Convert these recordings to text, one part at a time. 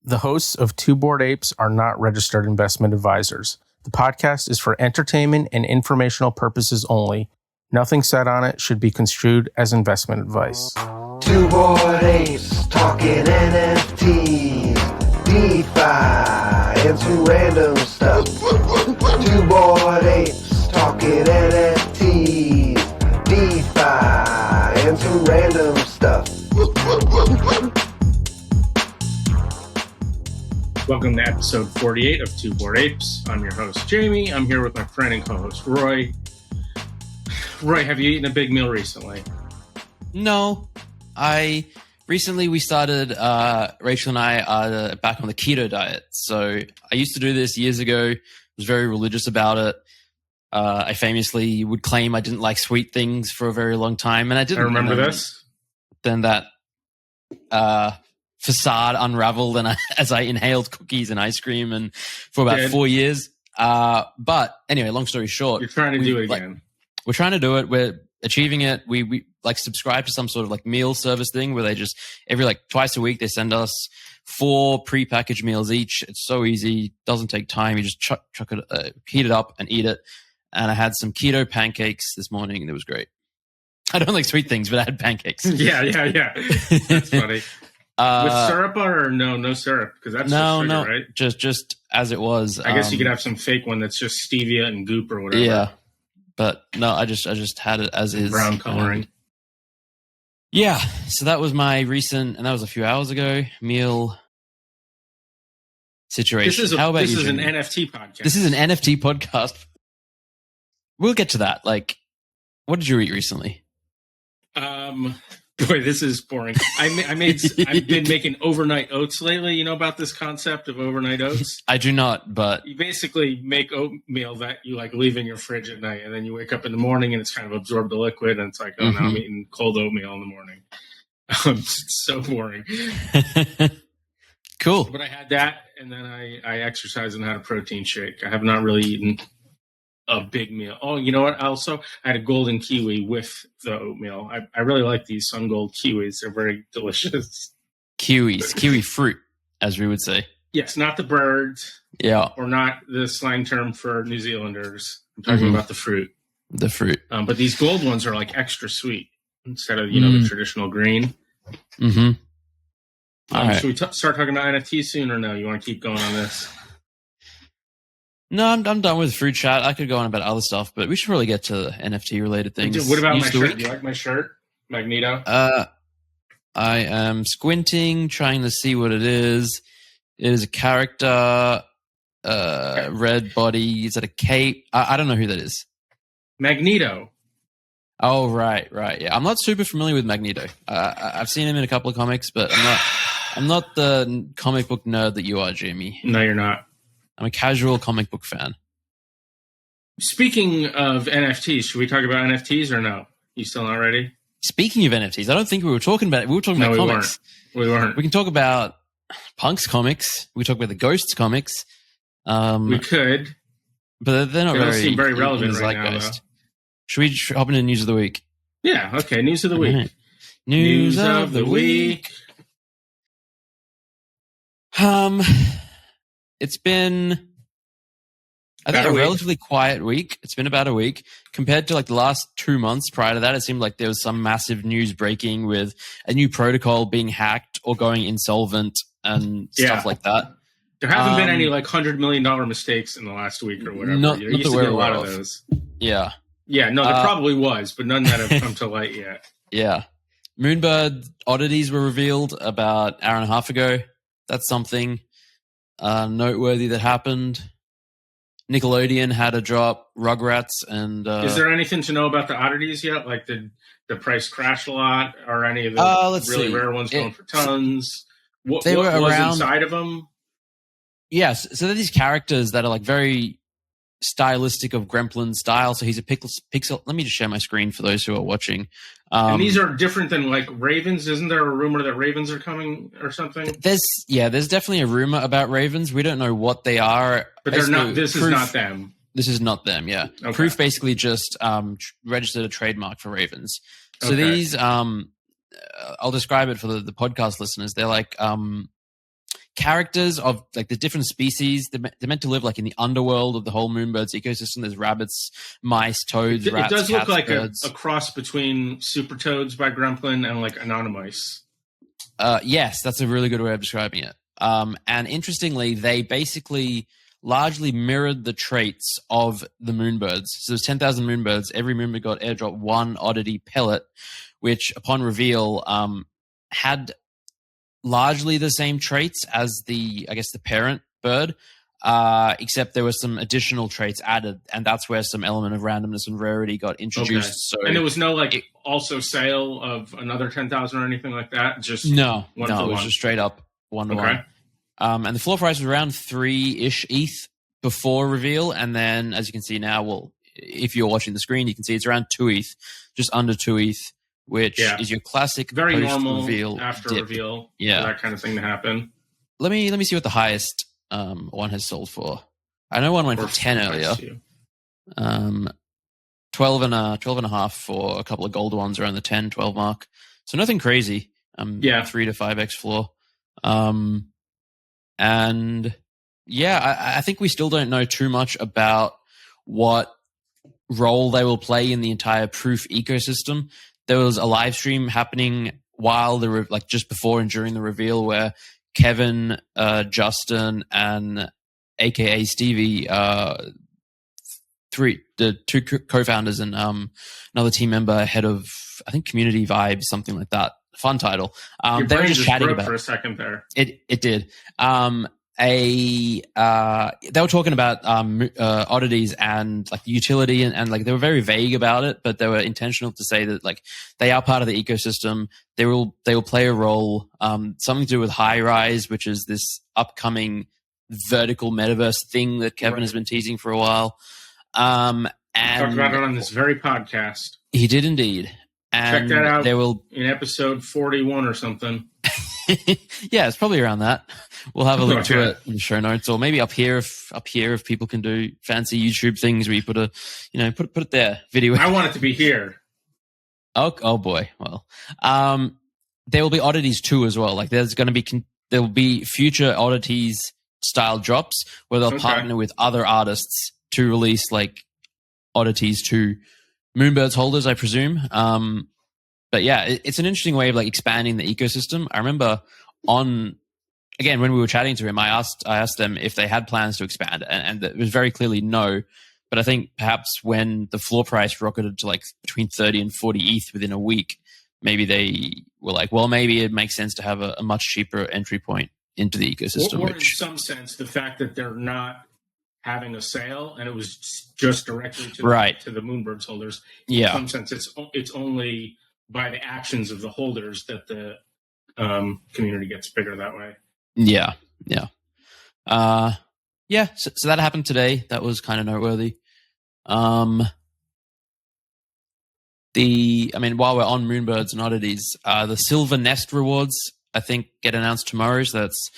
The hosts of Two Bored Apes are not registered investment advisors. The podcast is for entertainment and informational purposes only. Nothing said on it should be construed as investment advice. Two Bored Apes talking NFTs, DeFi, and some random stuff. Two Bored Apes talking NFTs, DeFi, and some random stuff. Welcome to episode 48 of Two Bored Apes. I'm your host, Jamie. I'm here with my friend and co-host, Roy. Roy, have you eaten a big meal recently? No. We started, Rachel and I are back on the keto diet. So I used to do this years ago, was very religious about it. I famously would claim I didn't like sweet things for a very long time, and I didn't. I remember this. Then that facade unraveled, and as I inhaled cookies and ice cream, and for about 4 years. But anyway, long story short, you're trying to do it again. We're trying to do it. We're achieving it. We like subscribe to some sort of like meal service thing where they just every like twice a week they send us 4 prepackaged meals each. It's so easy, doesn't take time. You just chuck it, heat it up and eat it. And I had some keto pancakes this morning, and it was great. I don't like sweet things, but I had pancakes. Yeah. That's funny. With syrup or no syrup? Because that's just sugar, right? Just as it was. I guess you could have some fake one that's just stevia and goop or whatever. Yeah, but no, I just had it as is. Brown coloring. Yeah, so that was my recent, and that was a few hours ago, meal situation. How about you? This is an NFT podcast. This is an NFT podcast. We'll get to that. Like, what did you eat recently? Boy, this is boring. I've been making overnight oats lately. You know about this concept of overnight oats? I do not, but you basically make oatmeal that you like leave in your fridge at night, and then you wake up in the morning and it's kind of absorbed the liquid, and it's like, oh, now I'm eating cold oatmeal in the morning. It's so boring. Cool. But I had that, and then I exercised and had a protein shake. I have not really eaten a big meal. Oh, you know what? Also, I had a golden kiwi with the oatmeal. I really like these sun gold kiwis. They're very delicious. Kiwi fruit, as we would say. Yes, not the birds. Yeah. Or not the slang term for New Zealanders. I'm talking about the fruit. The fruit. But these gold ones are like extra sweet instead of, the traditional green. Mm-hmm. All right. Should we start talking about NFTs soon or no? You want to keep going on this? No, I'm done with fruit chat. I could go on about other stuff, but we should really get to NFT related things. What about my shirt? Do you like my shirt, Magneto? I am squinting, trying to see what it is. It is a character, red body. Is that a cape? I don't know who that is. Magneto. Oh, right. Yeah, I'm not super familiar with Magneto. I've seen him in a couple of comics, but I'm not the comic book nerd that you are, Jamie. No, you're not. I'm a casual comic book fan. Speaking of NFTs, should we talk about NFTs or no? You still not ready? Speaking of NFTs, I don't think we were talking about it. We were talking about comics. We weren't. We can talk about Punk's comics. We can talk about the Ghosts comics. We could. But they're not very relevant right now, though. Should we hop into News of the Week? Yeah, okay. News of the Week. Right. News of the Week. It's been, I think, a relatively quiet week. It's been about a week. Compared to like the last 2 months prior to that, it seemed like there was some massive news breaking with a new protocol being hacked or going insolvent and stuff like that. There haven't been any like $100 million mistakes in the last week or whatever. Not there used to be a lot of those. Yeah. Yeah, no, there probably was, but none that have come to light yet. Yeah. Moonbird Oddities were revealed about an hour and a half ago. That's something noteworthy that happened. Nickelodeon had a drop Rugrats and is there anything to know about the Oddities yet? Like did the price crash a lot or any of the really rare ones going for tons? What was inside of them? Yes, so they're these characters that are like very stylistic of Gremlin style. So he's a pixel. Let me just share my screen for those who are watching. And these are different than like ravens. Isn't there a rumor that ravens are coming or something? There's definitely a rumor about ravens. We don't know what they are. But they're not. This is not them. This is not them. Yeah. Okay. Proof basically just registered a trademark for ravens. So these, I'll describe it for the podcast listeners. They're like characters of like the different species. They're meant to live like in the underworld of the whole Moonbirds ecosystem. There's rabbits, mice, toads, rats, it does cats, look like birds. a cross between Super Toads by Gremplin and like Anonymice. Yes, that's a really good way of describing it. And interestingly, they basically largely mirrored the traits of the Moonbirds. So there's 10,000 Moonbirds. Every Moonbird got airdropped one oddity pellet, which upon reveal had largely the same traits as the parent bird, except there were some additional traits added, and that's where some element of randomness and rarity got introduced. Okay. So, and there was no also sale of another 10,000 or anything like that. Just it was just straight up 1-to-1. Okay. And the floor price was around 3-ish ETH before reveal, and then as you can see now, well, if you're watching the screen, you can see it's around 2 ETH, just under 2 ETH. Which is your classic very normal reveal after dip. reveal for yeah, that kind of thing to happen. Let me see what the highest one has sold for. I know one went for 10 earlier. 12 and a half for a couple of gold ones around the 10, 12 mark. So nothing crazy. 3 to 5x floor. And yeah, I think we still don't know too much about what role they will play in the entire proof ecosystem. There was a live stream happening while just before and during the reveal where Kevin, Justin, and AKA Stevie, the two co-founders and another team member, head of I think Community Vibes, something like that. Fun title. They were just chatting about for a second there. It did. They were talking about oddities and like the utility and like they were very vague about it, but they were intentional to say that like they are part of the ecosystem. They will play a role. Something to do with High Rise, which is this upcoming vertical metaverse thing that Kevin has been teasing for a while. And talked about it on this very podcast. He did indeed. And check that out. In episode 41 or something. Yeah, it's probably around that. We'll have a link to it in the show notes, or maybe up here if people can do fancy YouTube things where you put it there. Video. I want it to be here. Oh boy. Well, there will be Oddities 2 as well. Like there will be future Oddities style drops where they'll partner with other artists to release like Oddities 2 Moonbirds holders, I presume. But yeah, it's an interesting way of like expanding the ecosystem. I remember when we were chatting to him, I asked them if they had plans to expand, and it was very clearly no. But I think perhaps when the floor price rocketed to like between 30 and 40 ETH within a week, maybe they were like, well, maybe it makes sense to have a much cheaper entry point into the ecosystem. Or in some sense, the fact that they're not having a sale and it was just directly to the Moonbirds holders. Yeah. In some sense, it's only by the actions of the holders that the community gets bigger that way. Yeah. So that happened today. That was kind of noteworthy. While we're on Moonbirds and Oddities, the Silver Nest rewards, I think, get announced tomorrow. So that's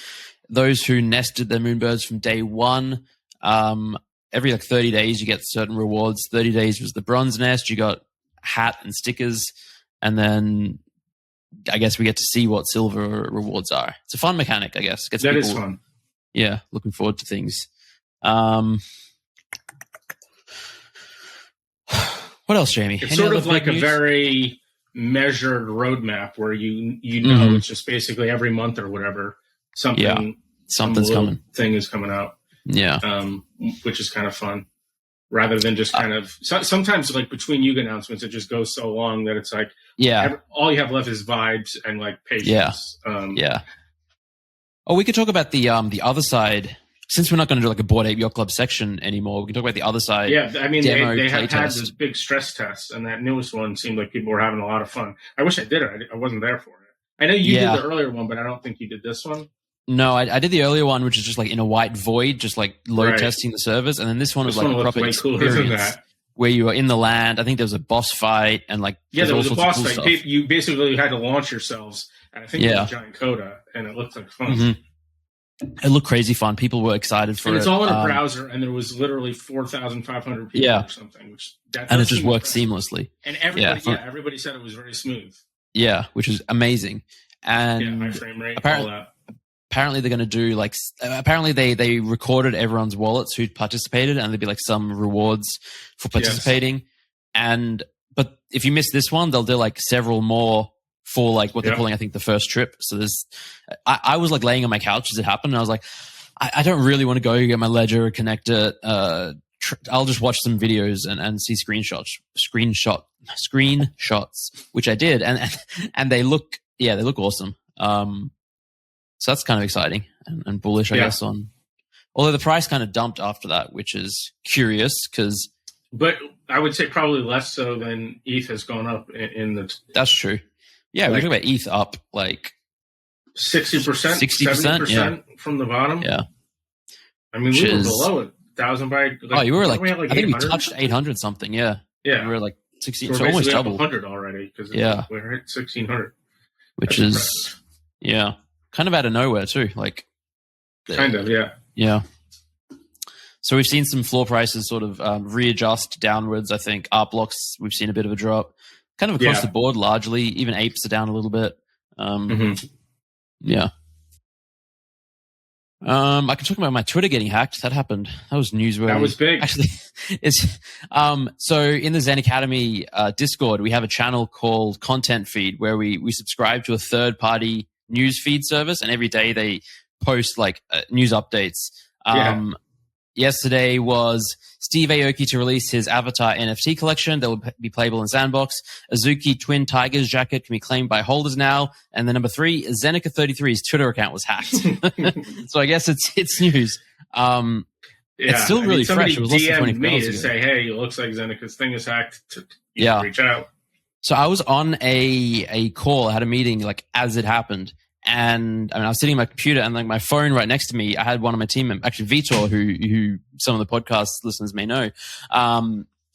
those who nested their Moonbirds from day one. Every 30 days, you get certain rewards. 30 days was the Bronze Nest. You got hat and stickers. And then I guess we get to see what silver rewards are. It's a fun mechanic, I guess. That is fun. Yeah, looking forward to things. What else, Jamie? It's sort of like a very measured roadmap where you know it's just basically every month or whatever something's coming. Thing is coming out. Yeah, which is kind of fun. Rather than just kind of sometimes like between Yuga announcements, it just goes so long that it's like all you have left is vibes and like patience. Oh, we could talk about the other side. Since we're not going to do like a Bored Ape Yacht Club section anymore, we can talk about the other side. Yeah, I mean they have had this big stress test, and that newest one seemed like people were having a lot of fun. I wish I did it. I wasn't there for it. I know you did the earlier one, but I don't think you did this one. No, I did the earlier one, which is just like in a white void, just like load testing the servers. And then this one was like a proper experience where you were in the land. I think there was a boss fight and like there was a boss fight. Stuff. You basically had to launch yourselves, and I think it was a giant coda, and it looked like fun. Mm-hmm. It looked crazy fun. People were excited for it. And it's all in a browser, and there was literally 4,500 people or something, and it just worked seamlessly. And everybody said it was very smooth. Yeah, which is amazing. And my frame rate, all that. apparently they're going to do like, apparently they recorded everyone's wallets who participated, and there'd be like some rewards for participating. Yes. But if you miss this one, they'll do like several more for like what they're calling, I think, the first trip. So I was like laying on my couch as it happened, and I was like, I don't really want to go get my ledger, connect it. I'll just watch some videos and see screenshots, which I did, and they look awesome. So that's kind of exciting and bullish, I guess. Although the price kind of dumped after that, which is curious because. But I would say probably less so than ETH has gone up in the. That's true. Yeah, we're talking about ETH up like 60%, 70% from the bottom. Yeah, I mean, we were below it. 1,000 by. You were like I think we touched 800 something. Yeah, we were like 16, so almost double. 100 already because we're at 1,600, which is kind of out of nowhere too. Like, yeah. So we've seen some floor prices sort of readjust downwards. I think art blocks, we've seen a bit of a drop, kind of across the board. Largely, even apes are down a little bit. Yeah. I can talk about my Twitter getting hacked. That happened. That was newsworthy. That was big. Actually, so in the Zen Academy Discord, we have a channel called Content Feed where we subscribe to a third-party news feed service, and every day they post like news updates. Yesterday was Steve Aoki to release his Avatar NFT collection that will be playable in Sandbox. Azuki Twin Tigers jacket can be claimed by holders now. And then number 3, Zeneca33's Twitter account was hacked. So I guess it's news. It's still really fresh. It was less than 24 me hours to ago. say, hey, it looks like Zeneca's thing is hacked. Reach out. So I was on a call. I had a meeting like as it happened. And I mean, I was sitting on my computer and like my phone right next to me. I had one of my team members, actually Vitor, who some of the podcast listeners may know,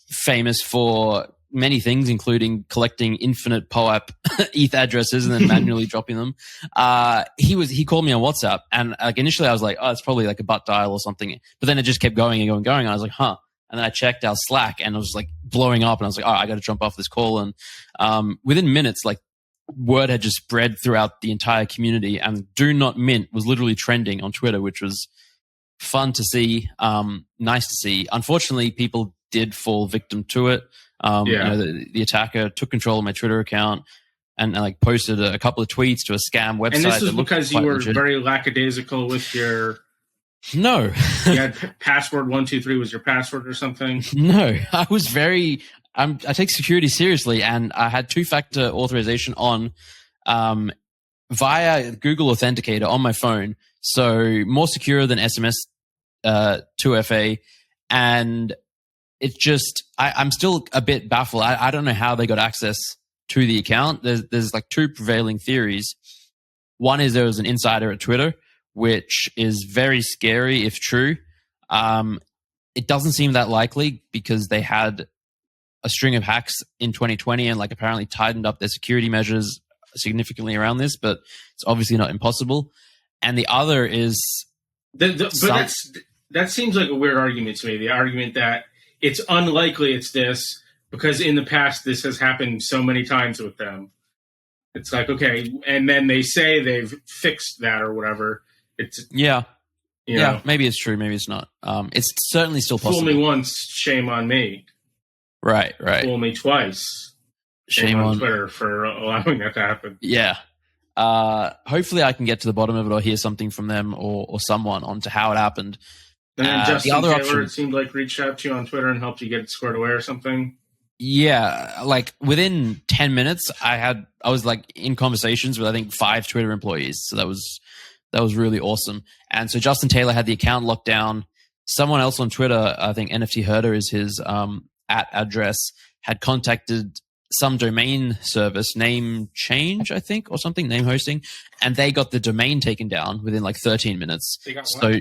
famous for many things, including collecting infinite POAP ETH addresses and then manually dropping them. He called me on WhatsApp, and like initially I was like, oh, it's probably like a butt dial or something. But then it just kept going and going and going. And I was like, huh. And then I checked our Slack and it was like blowing up, and I was like, oh, I got to jump off this call. And within minutes, like, word had just spread throughout the entire community, and Do Not Mint was literally trending on Twitter, which was fun to see, nice to see. Unfortunately, people did fall victim to it. You know, the attacker took control of my Twitter account and like posted a couple of tweets to a scam website. And this was because you were very lackadaisical with your. No, you had password 123 was your password or something. No, I was very. I take security seriously, and I had 2-factor authorization on via Google Authenticator on my phone, so more secure than SMS 2FA. And it just, I'm still a bit baffled. I don't know how they got access to the account. There's like 2 prevailing theories. One is there was an insider at Twitter, which is very scary if true. It doesn't seem that likely because they had a string of hacks in 2020 and like apparently tightened up their security measures significantly around this, but it's obviously not impossible. And the other is that seems like a weird argument to me. The argument that it's unlikely it's this because in the past this has happened so many times with them. It's like, okay, and then they say they've fixed that or whatever. It's you know, maybe it's true, maybe it's not. It's certainly still possible. Fool me once, shame on me. Right. Fool me twice. Shame on Twitter for allowing that to happen. Yeah. Hopefully I can get to the bottom of it or hear something from them or someone onto how it happened. And then Justin the other Taylor, option, it seemed like, reached out to you on Twitter and helped you get it squared away or something. Yeah. Like within 10 minutes, I was like in conversations with, I think, 5 Twitter employees. So that was really awesome. And so Justin Taylor had the account locked down. Someone else on Twitter, I think NFT Herder is his @address, had contacted some domain service, name change, I think, or something, name hosting, and they got the domain taken down within like 13 minutes. So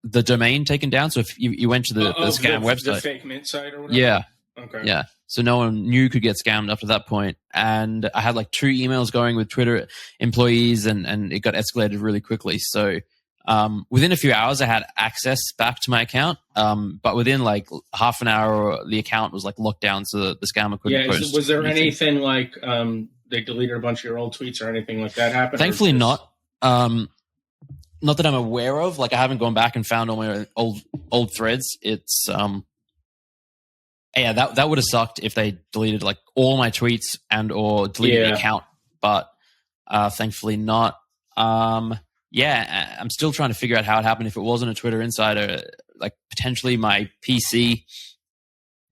the domain taken down. So if you went to the scam website, the fake mint site or whatever. Yeah. So no one knew could get scammed after that point. And I had like 2 emails going with Twitter employees, and it got escalated really quickly. So within a few hours, I had access back to my account. But within like half an hour, the account was like locked down, so the scammer couldn't post. Was there anything like they deleted a bunch of your old tweets or anything like that happen? Thankfully not. not that I'm aware of. Like I haven't gone back and found all my old threads. It's yeah, that would have sucked if they deleted like all my tweets and or deleted the account, but thankfully not. Yeah, I'm still trying to figure out how it happened. If it wasn't a Twitter insider, like potentially my PC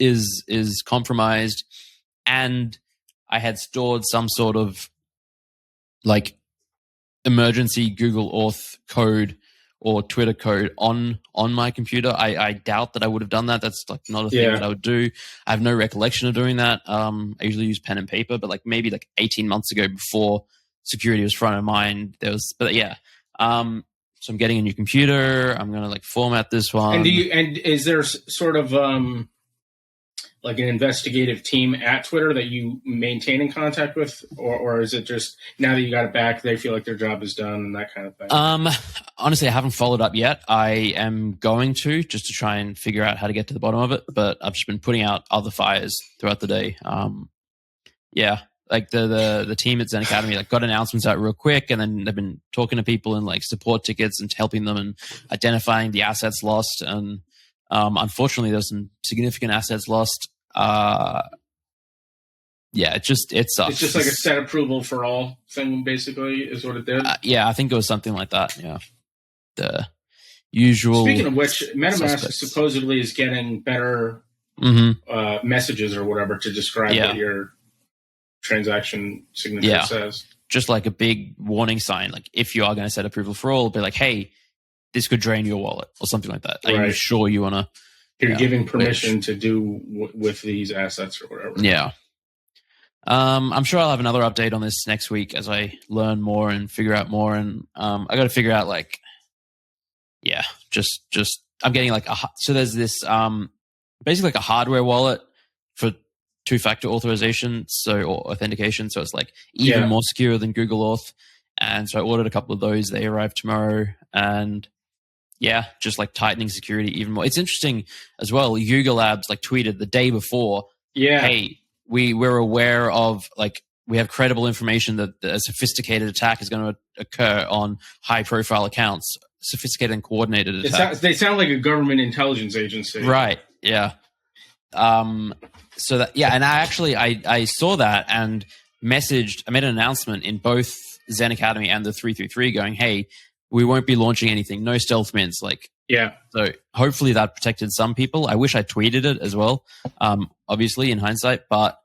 is compromised, and I had stored some sort of like emergency Google Auth code or Twitter code on my computer. I doubt that I would have done that. That's like not a thing that I would do. I have no recollection of doing that. I usually use pen and paper, but like maybe like 18 months ago, before security was front of mind, there was, but yeah. So I'm getting a new computer. I'm going to like format this one. And is there sort of like an investigative team at Twitter that you maintain in contact with, or is it just now that you got it back, they feel like their job is done and that kind of thing? Honestly, I haven't followed up yet. I am going to, just to try and figure out how to get to the bottom of it, but I've just been putting out other fires throughout the day. Yeah. Like the team at Zen Academy like got announcements out real quick, and then they've been talking to people in like support tickets and helping them and identifying the assets lost. And unfortunately, there's some significant assets lost. Yeah, it sucks. It's just like a set approval for all thing, basically, is what it did. Yeah, I think it was something like that. Yeah, the usual. Speaking of which, MetaMask supposedly is getting better messages or whatever to describe what your transaction signature says. Just like a big warning sign, like if you are going to set approval for all, be like, hey, this could drain your wallet or something like that. Are you sure you want to? You're giving permission to do with these assets or whatever. Yeah. I'm sure I'll have another update on this next week as I learn more and figure out more. And I got to figure out like, just I'm getting like so there's this basically like a hardware wallet for two-factor authorization, or authentication. So it's like even more secure than Google Auth. And so I ordered a couple of those. They arrive tomorrow, and just like tightening security even more. It's interesting as well. Yuga Labs like tweeted the day before, hey, we're aware of like we have credible information that a sophisticated attack is going to occur on high-profile accounts. Sophisticated and coordinated attack. They sound like a government intelligence agency, right? Yeah. So that and I saw that and messaged. I made an announcement in both Zen Academy and the 333 going, hey, we won't be launching anything. No stealth mints. Like, so hopefully that protected some people. I wish I tweeted it as well. Obviously in hindsight, but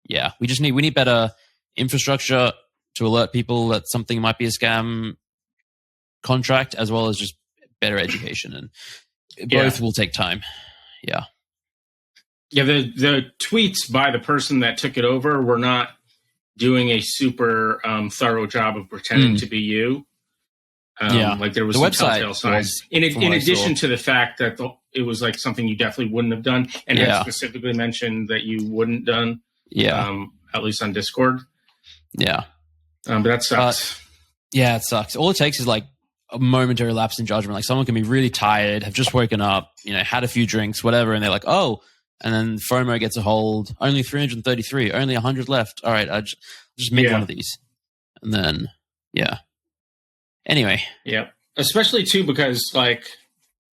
we need better infrastructure to alert people that something might be a scam contract, as well as just better education, and both will take time. Yeah. The tweets by the person that took it over were not doing a super thorough job of pretending to be you. Like there was some telltale signs. In addition to the fact that it was like something you definitely wouldn't have done, and had specifically mentioned that you wouldn't done. At least on Discord. But that sucks. It sucks. All it takes is like a momentary lapse in judgment. Like someone can be really tired, have just woken up, had a few drinks, whatever, and they're like, oh. And then FOMO gets a hold. Only 333. Only 100 left. All right, I just make one of these, and then Anyway, especially too because like,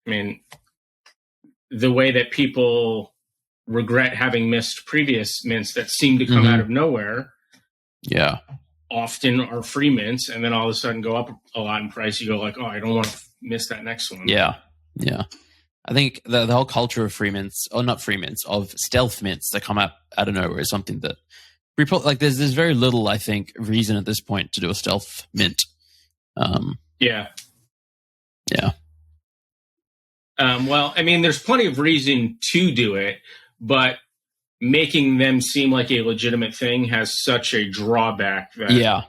I mean, the way that people regret having missed previous mints that seem to come out of nowhere. Often are free mints, and then all of a sudden go up a lot in price. You go like, oh, I don't want to miss that next one. I think the whole culture of free mints, or not free mints, of stealth mints that come out of nowhere is something that like there's very little, I think, reason at this point to do a stealth mint. Well, I mean, there's plenty of reason to do it, but making them seem like a legitimate thing has such a drawback that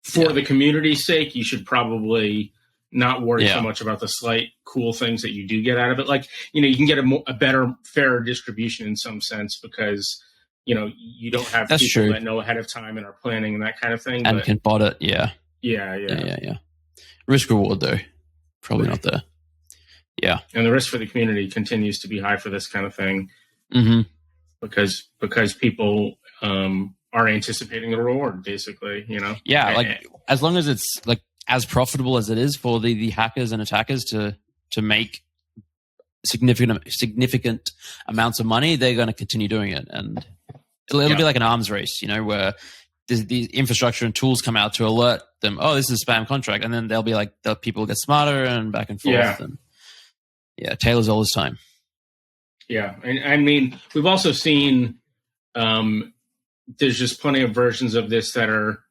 for the community's sake, you should probably not worry so much about the slight cool things that you do get out of it. Like, you can get a better, fairer distribution in some sense because, you don't have people that know ahead of time and are planning and that kind of thing. And can bot it. Yeah. Risk reward though, probably not there. Yeah. And the risk for the community continues to be high for this kind of thing. Because people are anticipating the reward, basically, like as long as it's like as profitable as it is for the hackers and attackers to make significant amounts of money, they're going to continue doing it, and it'll be like an arms race, where the infrastructure and tools come out to alert them, oh, this is a spam contract, and then they'll be like, the people get smarter and back and forth. And Taylor's all his time. Yeah, and I mean, we've also seen there's just plenty of versions of this that are,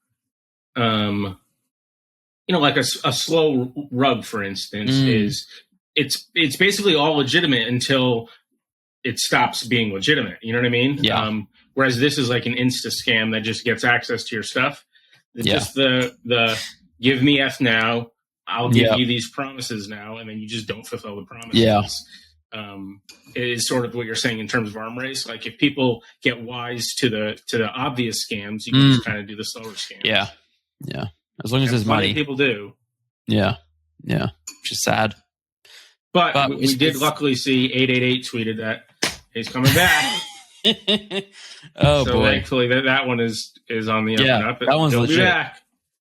like a slow rug, for instance, is it's basically all legitimate until it stops being legitimate. You know what I mean? Yeah. Whereas this is like an insta scam that just gets access to your stuff. Just the give me F now, I'll give you these promises now, and then you just don't fulfill the promises. Yeah. Is sort of what you're saying in terms of arm race. Like if people get wise to the obvious scams, you can just kind of do the slower scams. Yeah. Yeah. As long as there's money. People do. Yeah. Yeah. Which is sad. But we did luckily see 888 tweeted that he's coming back. So boy! Thankfully, that one is on the up and up. That one's legit. Back.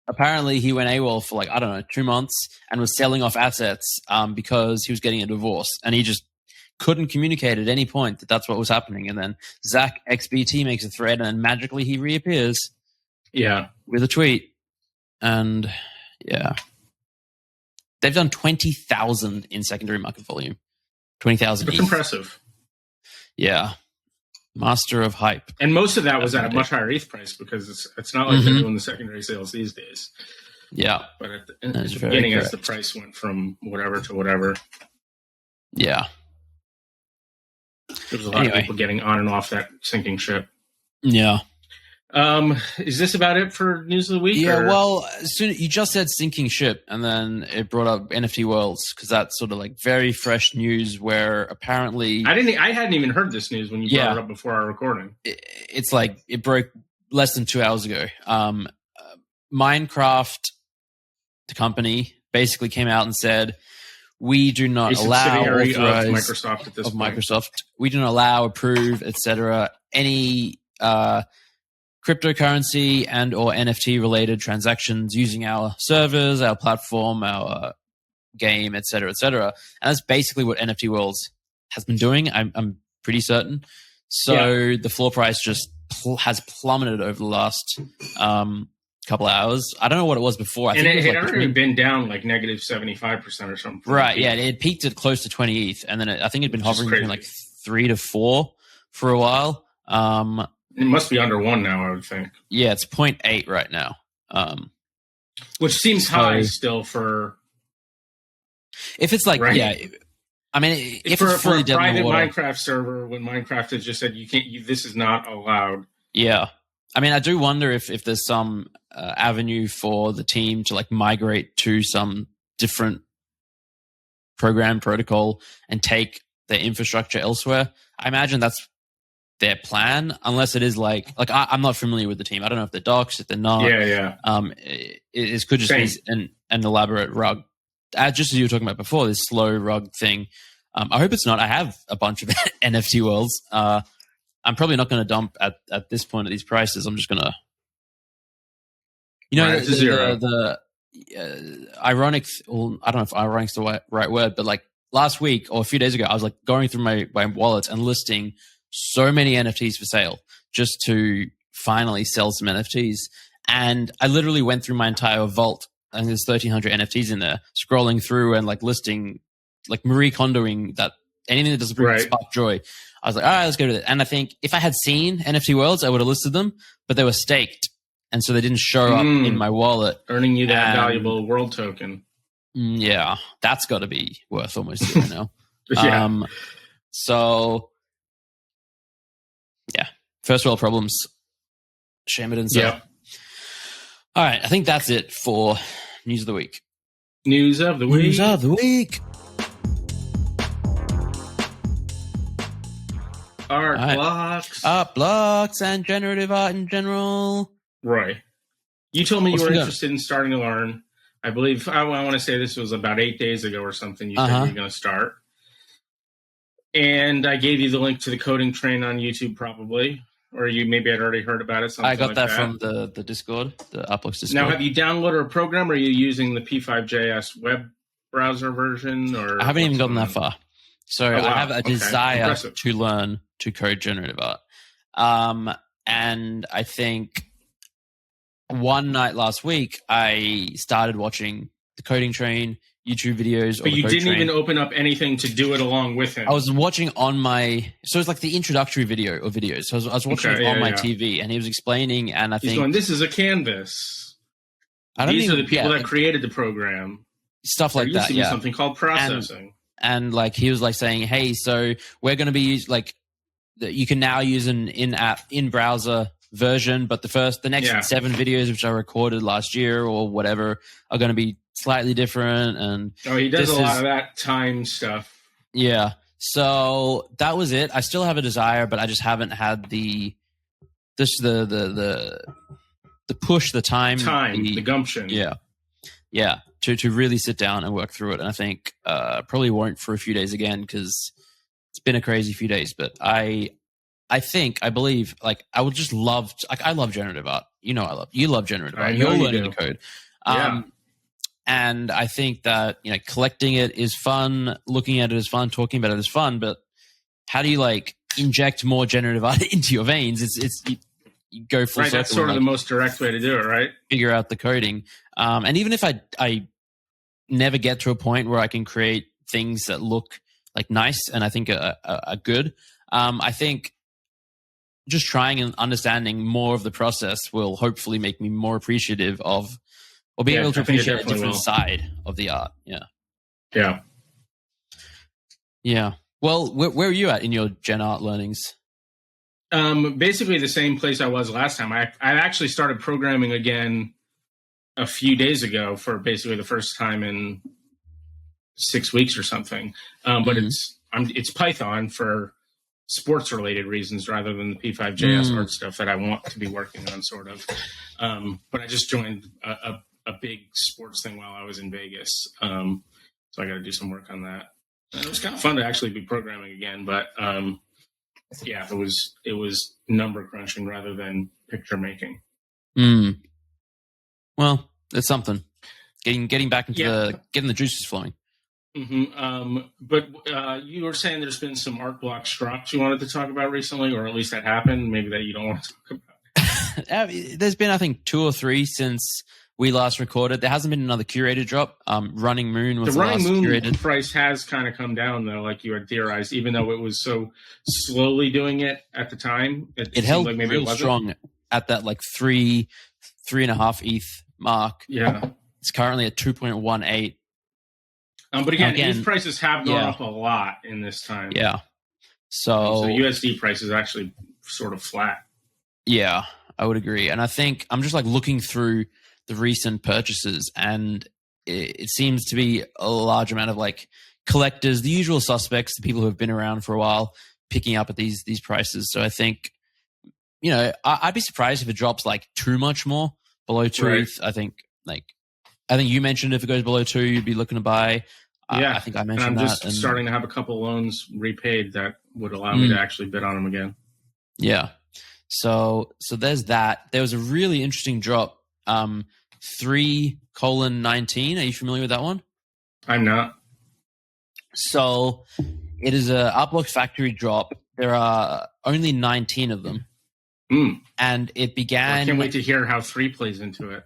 Apparently, he went AWOL for 2 months and was selling off assets because he was getting a divorce, and he just couldn't communicate at any point that that's what was happening. And then Zach XBT makes a thread, and then magically he reappears. Yeah, with a tweet, and they've done 20,000 in secondary market volume. 20,000. That's impressive. Yeah. Master of hype. And most of that was at a much higher ETH price because it's not like they're doing the secondary sales these days. Yeah. But at the beginning, as the price went from whatever to whatever. Yeah. There was a lot of people getting on and off that sinking ship. Yeah. Is this about it for news of the week? Yeah, well, you just said sinking ship, and then it brought up NFT Worlds because that's sort of very fresh news. Where apparently, I hadn't even heard this news when you brought it up before our recording. It's it broke less than 2 hours ago. Minecraft, the company, basically came out and said, we do not allow authorize of Microsoft at this point. Microsoft. We do not allow, approve, etc. any cryptocurrency and or NFT related transactions using our servers, our platform, our game, etc., etc. And that's basically what NFT Worlds has been doing. I'm pretty certain. So the floor price just has plummeted over the last couple of hours. I don't know what it was before. I think it had already been down negative 75% or something. Right. Yeah. It peaked at close to 20 ETH, and then I think it'd been hovering between 3 to 4 for a while. It must be under 1 now, I would think. Yeah, it's 0.8 right now. Which seems high still for... If it's right? I mean, if for, it's fully for a private water, Minecraft server, when Minecraft has just said, this is not allowed. Yeah. I mean, I do wonder if there's some avenue for the team to migrate to some different program protocol and take their infrastructure elsewhere. I imagine that's their plan, unless it is I'm not familiar with the team. I don't know if they're docs, if they're not. It could just be an elaborate rug, just as you were talking about before, this slow rug thing. I hope it's not. I have a bunch of NFT worlds. I'm probably not going to dump at this point at these prices. I'm just going to, the ironic. Well, I don't know if ironic's the right word, but last week or a few days ago, I was going through my wallets and listing so many NFTs for sale just to finally sell some NFTs. And I literally went through my entire vault, and there's 1,300 NFTs in there, scrolling through and listing, Marie Kondoing that anything that doesn't bring spark joy. I was all right, let's go to it. And I think if I had seen NFT Worlds, I would have listed them, but they were staked. And so they didn't show up in my wallet. Earning you that valuable world token. Yeah, that's got to be worth almost zero now. Yeah. So... yeah, first world problems. Shame it and so. Yeah. All right, I think that's it for news of the week. News of the week. News of the week. Art blocks. Art blocks and generative art in general. Right. You told me you were interested in starting to learn. I believe, I want to say this was about 8 days ago or something. You said you were going to start. And I gave you the link to the coding train on YouTube, probably. or you maybe had already heard about it. I got like that from the Discord, the Uplox Discord. Now, have you downloaded a program, or are you using the P5JS web browser version? Or I haven't even gotten that far. So wow. I have a desire Impressive. to learn to code generative art. And I think one night last week, I started watching the Coding Train YouTube videos. But you didn't even open up anything to do it along with him. I was watching on my, so it's like the introductory video or videos. So I was watching it on my TV, and he was explaining, and He's going, this is a canvas. These are the people that created the program. Stuff like there used that, to be something called processing. And like he was like saying, hey, so we're going to be like, you can now use an in-app, in-browser version, but the next 7 videos which I recorded last year or whatever are going to be slightly different. And he does a lot of that time stuff. Yeah. So that was it. I still have a desire, but I just haven't had the push, the time, the gumption. Yeah. Yeah. To really sit down and work through it. And I think probably won't for a few days again, because it's been a crazy few days. But I believe, like, I would just love, I love generative art. You love generative art. You're learning to code. And I think that, collecting it is fun, looking at it is fun, talking about it is fun, but how do you like inject more generative art into your veins? You go full circle. That's sort of the most direct way to do it, right? Figure out the coding. And even if I never get to a point where I can create things that look like nice and I think are good, I think just trying and understanding more of the process will hopefully make me more appreciative of, or being able to appreciate a different side of the art. Yeah. Yeah. Yeah. Well, where are you at in your gen art learnings? Basically the same place I was last time. I actually started programming again a few days ago for basically the first time in 6 weeks or something. But it's Python for sports related reasons rather than the P5JS art stuff that I want to be working on, sort of. But I just joined a big sports thing while I was in Vegas. So I got to do some work on that. And it was kind of fun to actually be programming again, but it was number crunching rather than picture making. Well, it's something. Getting back into getting the juices flowing. Mm-hmm. But you were saying there's been some art block drops you wanted to talk about recently, or at least that happened. Maybe that you don't want to talk about. There's been, I think, 2 or 3 since we last recorded. There hasn't been another curated drop. Running Moon was the last Running Moon curated. Price has kind of come down, though, like you had theorized, even though it was so slowly doing it at the time. It held like maybe real strong at that like 3.5 ETH mark. Yeah. It's currently at 2.18. But again, ETH prices have gone up a lot in this time. Yeah. So USD price is actually sort of flat. Yeah, I would agree. And I think I'm just like looking through the recent purchases, and it seems to be a large amount of like collectors, the usual suspects, the people who have been around for a while, picking up at these prices. So I think, I'd be surprised if it drops like too much more below 2 ETH. I think you mentioned if it goes below 2, you'd be looking to buy. I think I mentioned and that. I'm just starting to have a couple loans repaid that would allow me to actually bid on them again. Yeah. So there's that. There was a really interesting drop. 3:19. Are you familiar with that one? I'm not. So it is a Uplox factory drop. There are only 19 of them. And it began. I can't wait to hear how 3 plays into it.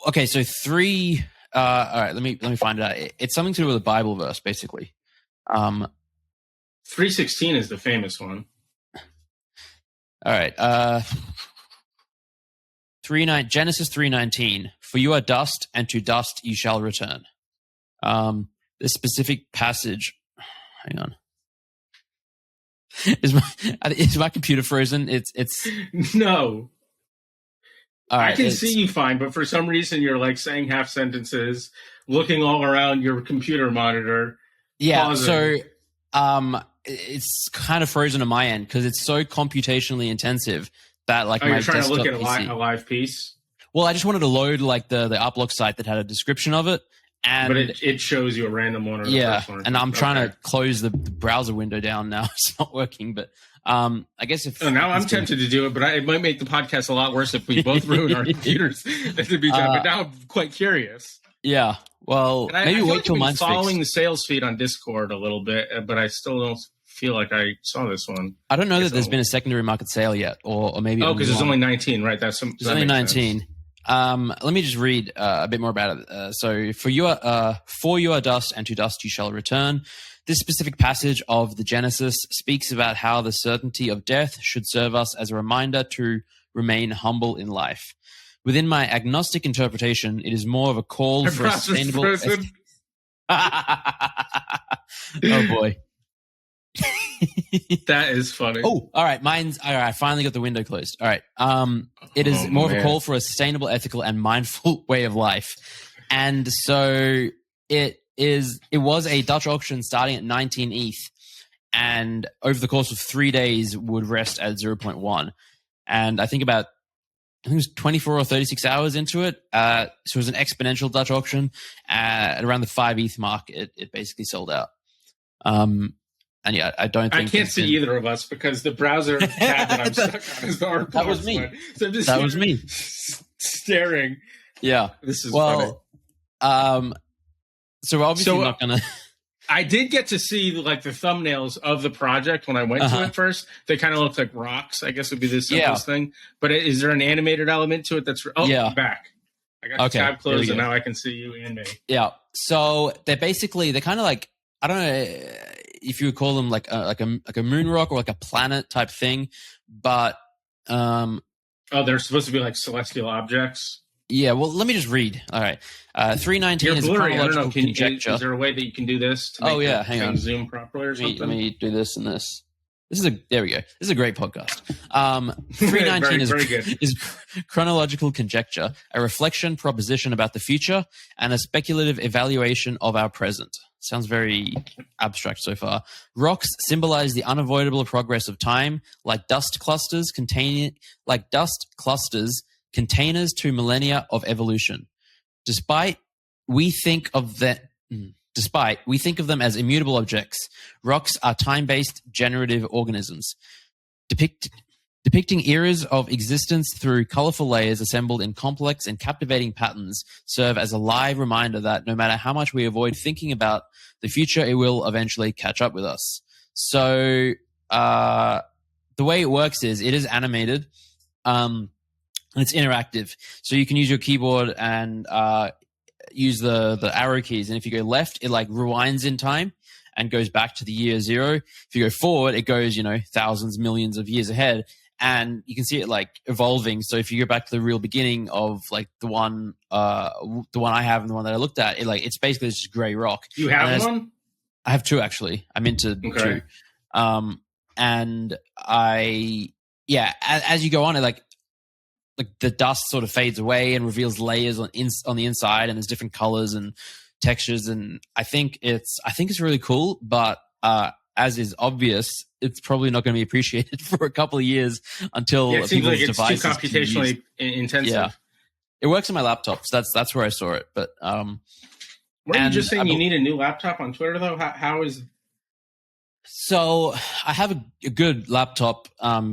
Okay, so 3. All right, let me find it out. It's something to do with a Bible verse, basically. 3:16 is the famous one. All right. Genesis 3:19. For you are dust, and to dust you shall return. This specific passage. Hang on. Is my computer frozen? It's no. All right, I can see you fine, but for some reason you're like saying half sentences, looking all around your computer monitor. Yeah, pausing. So it's kind of frozen on my end because it's so computationally intensive that like my you're trying to look at PC, a live piece? Well, I just wanted to load like the Uplox site that had a description of it, And but it shows you a random one. Or the first one. And I'm trying to close the browser window down now. It's not working, but I guess if now I'm tempted to do it, but it might make the podcast a lot worse if we both ruin our computers at the time. But now I'm quite curious. Yeah, well, maybe wait till mine's following the sales feed on Discord a little bit, but I still don't feel like I saw this one. I don't know that there's been a secondary market sale yet, or maybe because it's only 19, right? There's only 19. Let me just read a bit more about it. So, for you are dust, and to dust you shall return. This specific passage of the Genesis speaks about how the certainty of death should serve us as a reminder to remain humble in life. Within my agnostic interpretation, it is more of a call for a sustainable. Oh boy. That is funny. Oh, all right. I finally got the window closed. All right. It is more of a call for a sustainable, ethical, and mindful way of life. And so it was a Dutch auction starting at 19 ETH, and over the course of 3 days would rest at 0.1. And I think it was 24 or 36 hours into it. So it was an exponential Dutch auction. At around the 5 ETH mark, it basically sold out. And yeah, I don't think I can't see either of us because the browser tab that I'm stuck on is the art. That was me. So that was me staring. Yeah, this is funny. So we're obviously not gonna. I did get to see like the thumbnails of the project when I went to it first. They kind of look like rocks. I guess would be the simplest thing. But is there an animated element to it? I'm back. I got the tab closed and now I can see you and me. Yeah. So they're kind of like, I don't know if you would call them like a moon rock or like a planet type thing, but they're supposed to be like celestial objects. Yeah, well, let me just read. All right, 319 is a chronological conjecture. Is there a way that you can do this? To make hang on. Zoom properly or something. Let me do this and this. There we go. This is a great podcast. 319 is chronological conjecture, a reflection proposition about the future, and a speculative evaluation of our present. Sounds very abstract so far. Rocks symbolize the unavoidable progress of time, like dust clusters, containers to millennia of evolution. Despite we think of them as immutable objects, rocks are time-based generative organisms, depicting eras of existence through colorful layers assembled in complex and captivating patterns, serve as a live reminder that no matter how much we avoid thinking about the future, it will eventually catch up with us. So the way it works is it is animated, and it's interactive. So you can use your keyboard and use the arrow keys. And if you go left, it like rewinds in time and goes back to the year 0. If you go forward, it goes, thousands, millions of years ahead. And you can see it like evolving. So if you go back to the real beginning of like the one I have and the one that I looked at, it's basically just gray rock. You have one? I have 2 actually. I'm into 2. And as you go on, it like the dust sort of fades away and reveals layers on the inside, and there's different colors and textures. And I think it's really cool, but as is obvious, it's probably not going to be appreciated for a couple of years until it seems like it's too computationally intensive. Yeah, it works on my laptop, so that's where I saw it. But weren't you just saying you need a new laptop on Twitter though? How is? So I have a good laptop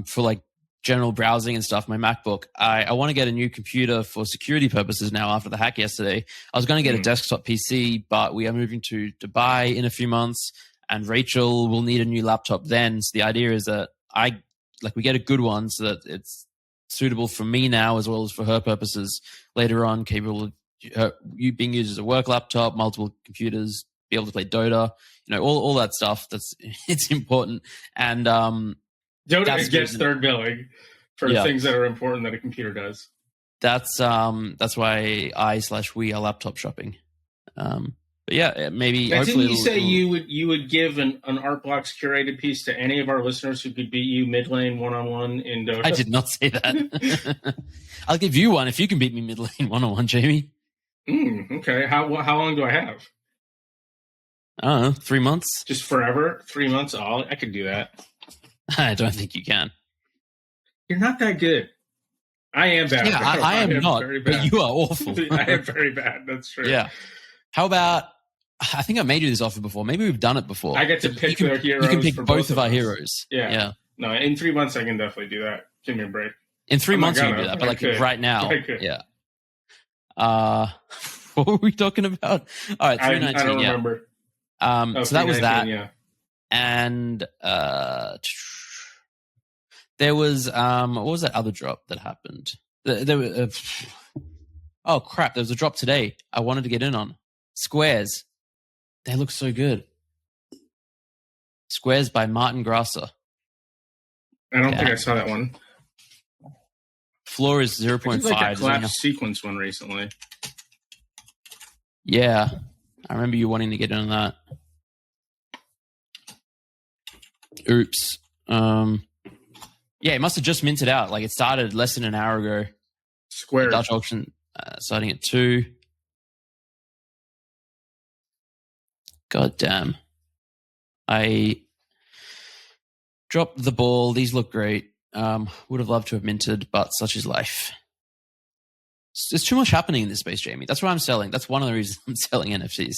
for like general browsing and stuff, my MacBook. I want to get a new computer for security purposes now after the hack yesterday. I was going to get a desktop PC, but we are moving to Dubai in a few months, and Rachel will need a new laptop then. So the idea is that we get a good one so that it's suitable for me now as well as for her purposes later on, capable of being used as a work laptop, multiple computers, be able to play Dota, all that stuff. It's important. And Dota gets third billing for things that are important that a computer does. That's why we are laptop shopping. But yeah, maybe. Didn't you say you would give an Art Blocks curated piece to any of our listeners who could beat you mid lane 1-on-1 in Dota? I did not say that. I'll give you one if you can beat me mid lane 1-on-1, Jamie. Okay. How long do I have? I don't know, 3 months. Just forever? 3 months? Oh, I could do that. I don't think you can. You're not that good. I am bad. Yeah, I am not, but you are awful. I am very bad. That's true. Yeah. How about? I think I made you this offer before. Maybe we've done it before. I get to pick their heroes. You can pick for both of our us. heroes. Yeah. No, in 3 months I can definitely do that. Give me a break. In 3 months you can do gonna. that, but like right now, I could. yeah. What were we talking about? All right, 319. I don't remember. So that was that. Yeah. And there was what was that other drop that happened? Oh crap! There was a drop today. I wanted to get in on Squares. They look so good. Squares by Martin Grasser. I don't think I saw that one. Floor is 0.5. Like a collapsed sequence one recently. Yeah, I remember you wanting to get in on that. Oops. Yeah, it must have just minted out. Like it started less than an hour ago. Square Dutch auction starting at 2. God damn. I dropped the ball. These look great. Would have loved to have minted, but such is life. There's too much happening in this space, Jamie. That's why I'm selling. That's one of the reasons I'm selling NFTs.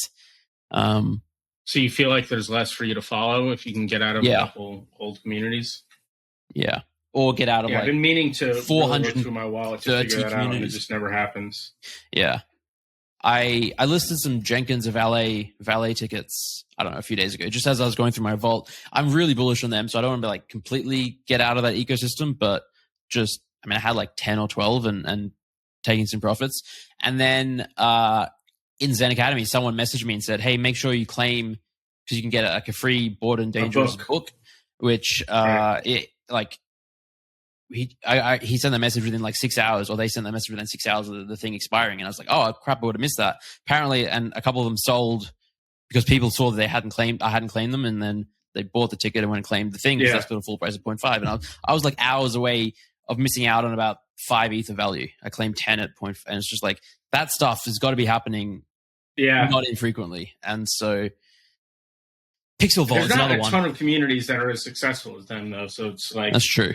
So you feel like there's less for you to follow if you can get out of a couple old communities? Yeah. Or get out of I've been meaning to 400 look through my wallet to figure that out, and it just never happens. Yeah. I listed some Jenkins valet tickets, I don't know, a few days ago, just as I was going through my vault. I'm really bullish on them, so I don't want to like completely get out of that ecosystem, but just, I mean, I had like 10 or 12 and taking some profits. And then in Zen Academy, someone messaged me and said, hey, make sure you claim, because you can get a free Bored and Dangerous book, which he sent that message within like 6 hours, or they sent that message within 6 hours of the thing expiring. And I was like, oh crap, I would have missed that. Apparently, and a couple of them sold because people saw that I hadn't claimed them, and then they bought the ticket and went and claimed the thing because that's still a full price of 0.5. And I was like hours away of missing out on about 5 ETH of value. I claimed 10 at 0.5, and it's just like that stuff has got to be happening not infrequently. And so Pixel Vault is another one. There's not a ton of communities that are as successful as them, though. So it's like, that's true.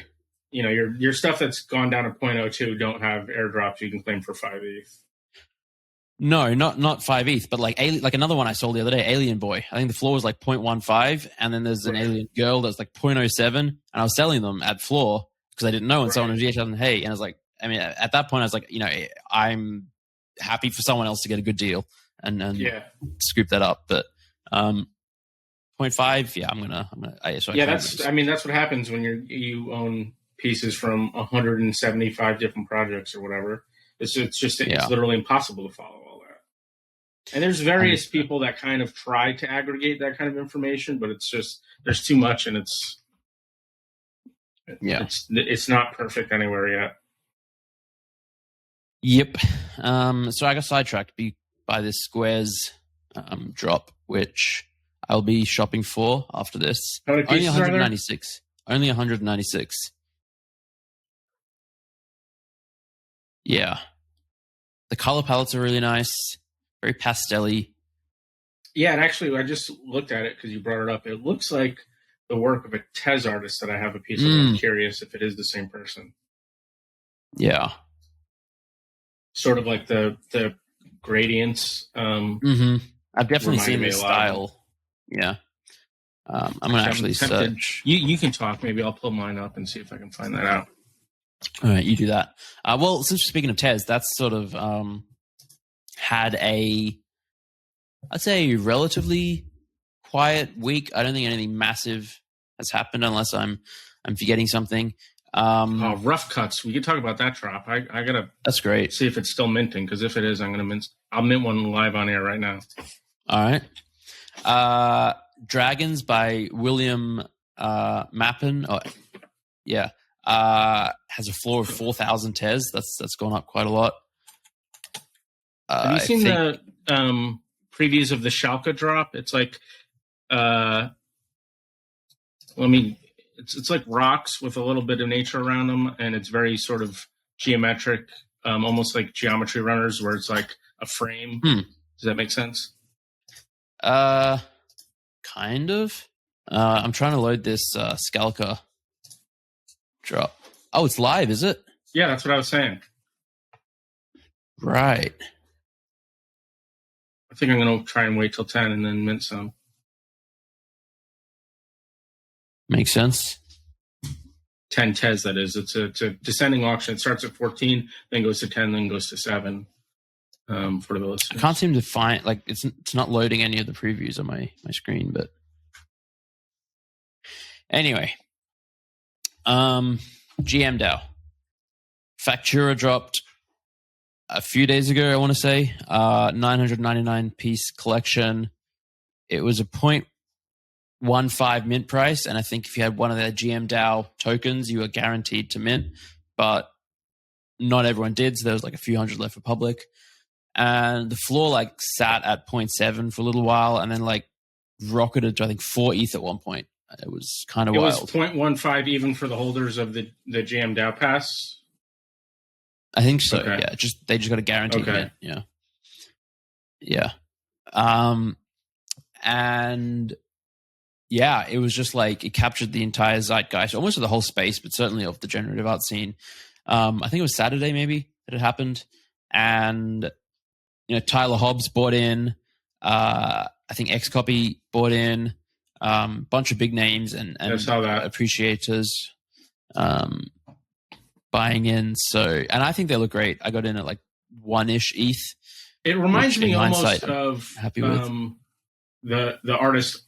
You know, your stuff that's gone down to 0.02 don't have airdrops you can claim for 5 ETH. No, not 5 ETH, but like another one I sold the other day, Alien Boy. I think the floor was like 0.15, and then there's an Alien Girl that's like 0.07, and I was selling them at floor because I didn't know, and someone was GH, hey, and I was like, I mean, at that point I was like, you know, I'm happy for someone else to get a good deal and scoop that up, but 0.5, yeah, I'm gonna that's what happens when you own pieces from 175 different projects or whatever. It's literally impossible to follow all that. And there's various people that kind of try to aggregate that kind of information, but it's just there's too much, and it's not perfect anywhere yet. Yep. So I got sidetracked by this Squares drop, which I'll be shopping for after this. How many pieces Only 196. Only 196. Yeah. The color palettes are really nice. Very pastel-y. Yeah, and actually, I just looked at it because you brought it up. It looks like the work of a Tez artist that I have a piece of. I'm curious if it is the same person. Yeah. Sort of like the gradients. I've definitely seen this style. Yeah. I'm going to actually search. You can talk. Maybe I'll pull mine up and see if I can find that out. All right, you do that. Well, since we're speaking of Tez, that's sort of had I'd say, relatively quiet week. I don't think anything massive has happened unless I'm forgetting something. Rough Cuts. We can talk about that drop. I gotta. That's great. See if it's still minting, because if it is, I'll mint one live on air right now. All right. Dragons by William Mappin. Oh, yeah. Has a floor of 4,000 Tez. That's gone up quite a lot. Have you seen the previews of the Schalke drop? It's like, it's like rocks with a little bit of nature around them, and it's very sort of geometric, almost like Geometry Runners, where it's like a frame. Does that make sense? Kind of. I'm trying to load this Schalke drop. Oh, it's live, is it? Yeah, that's what I was saying. Right. I think I'm going to try and wait till 10 and then mint some. Makes sense. 10 TES, that is. It's a descending auction. It starts at 14, then goes to 10, then goes to 7 for the listeners. I can't seem to find, like, it's not loading any of the previews on my screen, but anyway. gmDAO. Factura dropped a few days ago, I want to say. 999 piece collection. It was a 0.15 mint price, and I think if you had one of their gmDAO tokens, you were guaranteed to mint, but not everyone did, so there was like a few hundred left for public. And the floor like sat at 0.7 for a little while, and then like rocketed to I think 4 ETH at one point. It was kind of wild. It was 0.15 even for the holders of the gmDAO pass. I think so. Okay. Yeah, they just got a guaranteed mint. Yeah. And yeah, it was just like it captured the entire zeitgeist, almost of the whole space, but certainly of the generative art scene. I think it was Saturday maybe that it happened, and Tyler Hobbs bought in. I think Xcopy bought in. Bunch of big names and appreciators buying in. So, and I think they look great. I got in at like 1-ish ETH. It reminds me almost of the artist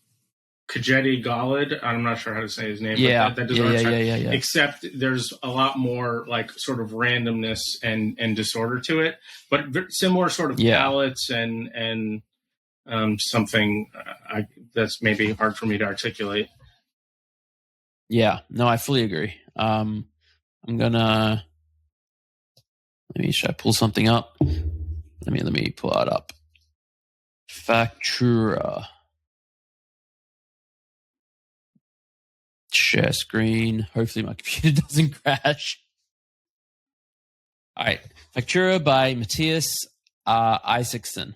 Kajeti Galid. I'm not sure how to say his name. Yeah, but that does yeah. Except there's a lot more like sort of randomness and disorder to it, but similar sort of palettes and something that's maybe hard for me to articulate. Yeah, no, I fully agree. I'm gonna should I pull something up? Let me pull it up. Factura. Share screen. Hopefully my computer doesn't crash. All right. Factura by Matthias Isaacson.